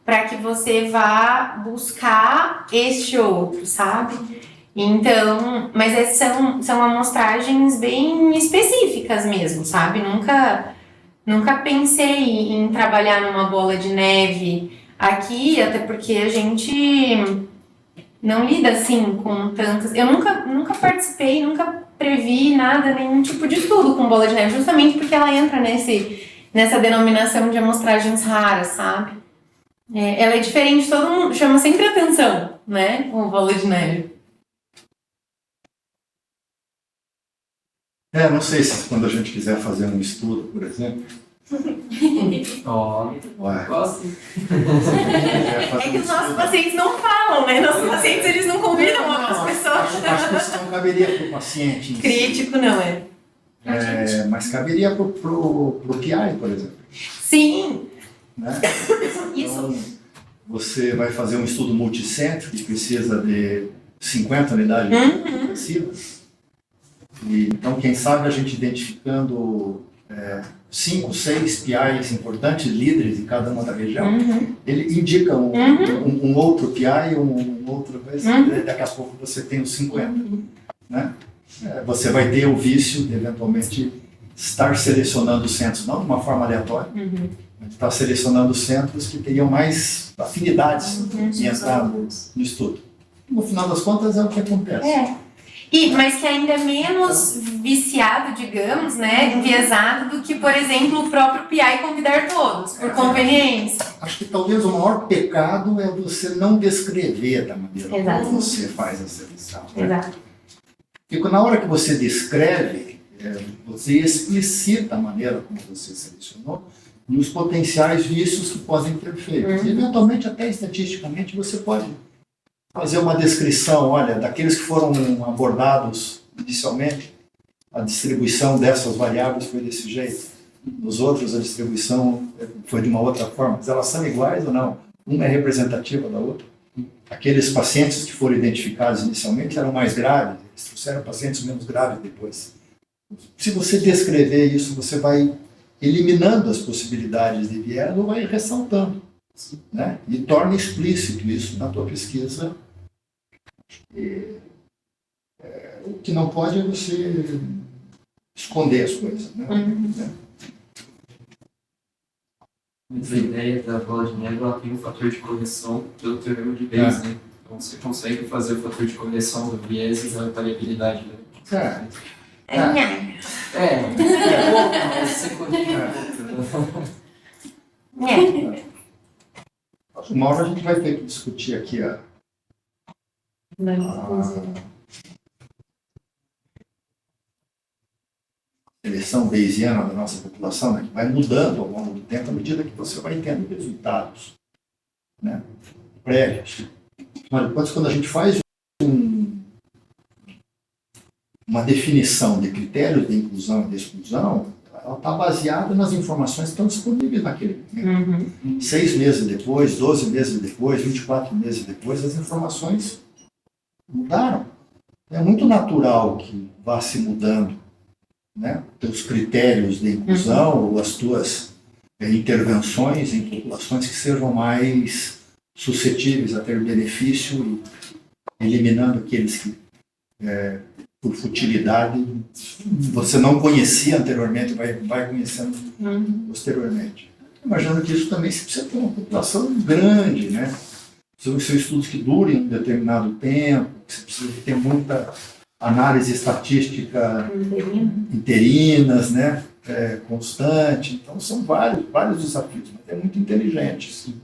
Speaker 4: para que você vá buscar este outro, sabe? Então, mas são amostragens bem específicas mesmo, sabe? Nunca pensei em trabalhar numa bola de neve aqui, até porque a gente não lida assim com tantas... Eu nunca participei, nunca previ nada, nenhum tipo de estudo com bola de neve, justamente porque ela entra nessa denominação de amostragens raras, sabe? Ela é diferente, todo mundo chama sempre atenção, né? Com bola de neve.
Speaker 3: Não sei se quando a gente quiser fazer um estudo, por exemplo.
Speaker 5: Gosto.
Speaker 4: É que os nossos pacientes não falam, né? Nossos pacientes, eles não convidam outras pessoas.
Speaker 3: Acho que isso não caberia para o paciente.
Speaker 4: Crítico, não é?
Speaker 3: Mas caberia para o PI, por exemplo.
Speaker 4: Sim.
Speaker 3: Né?
Speaker 4: Isso.
Speaker 3: Então, você vai fazer um estudo multicêntrico que precisa de 50 unidades intensivas. Então, quem sabe a gente identificando 5, 6 PIs importantes, líderes em cada uma da região, ele indica um outro PI, um outro coisa, daqui a pouco você tem os 50. Né? Você vai ter o vício de, eventualmente, estar selecionando os centros, não de uma forma aleatória, A gente está selecionando centros que teriam mais afinidades em entrar no estudo. No final das contas, é o que acontece.
Speaker 4: Mas que ainda é menos viciado, digamos, né, enviesado do que, por exemplo, o próprio PI convidar todos, por conveniência.
Speaker 3: Acho que talvez o maior pecado é você não descrever da maneira
Speaker 4: Exato.
Speaker 3: como você faz a seleção. Né?
Speaker 4: Exato.
Speaker 3: Porque na hora que você descreve, você explicita a maneira como você selecionou e os potenciais vícios que podem ter feito. E, eventualmente, até estatisticamente, você pode fazer uma descrição, olha, daqueles que foram abordados inicialmente, a distribuição dessas variáveis foi desse jeito. Nos outros, a distribuição foi de uma outra forma. Mas elas são iguais ou não? Uma é representativa da outra. Aqueles pacientes que foram identificados inicialmente eram mais graves, eles trouxeram pacientes menos graves depois. Se você descrever isso, você vai eliminando as possibilidades de viés ou vai ressaltando. Né? E torna explícito isso na tua pesquisa. O que não pode é você esconder as coisas. Né?
Speaker 5: Mas a ideia da bola de neve, ela tem um fator de correção pelo teorema de Bayes, né? Então você consegue fazer o fator de correção do viés e da variabilidade. Né? Mas você corrige.
Speaker 3: Uma hora a gente vai ter que discutir aqui a seleção bayesiana da nossa população, né, que vai mudando ao longo do tempo à medida que você vai tendo resultados, né, prévios. Mas depois, quando a gente faz uma definição de critérios de inclusão e de exclusão, ela está baseada nas informações que estão disponíveis naquele momento. 6 meses depois, 12 meses depois, 24 meses depois, as informações mudaram. É muito natural que vá se mudando, né, os critérios de inclusão ou as tuas intervenções em populações que sejam mais suscetíveis a ter benefício e eliminando aqueles que, por futilidade, você não conhecia anteriormente, vai conhecendo posteriormente. Imaginando que isso também se precisa ter uma população grande, né? São estudos que durem um determinado tempo, que você precisa ter muita análise estatística interinas, né? Constante. Então, são vários desafios, mas é muito inteligente. Sim.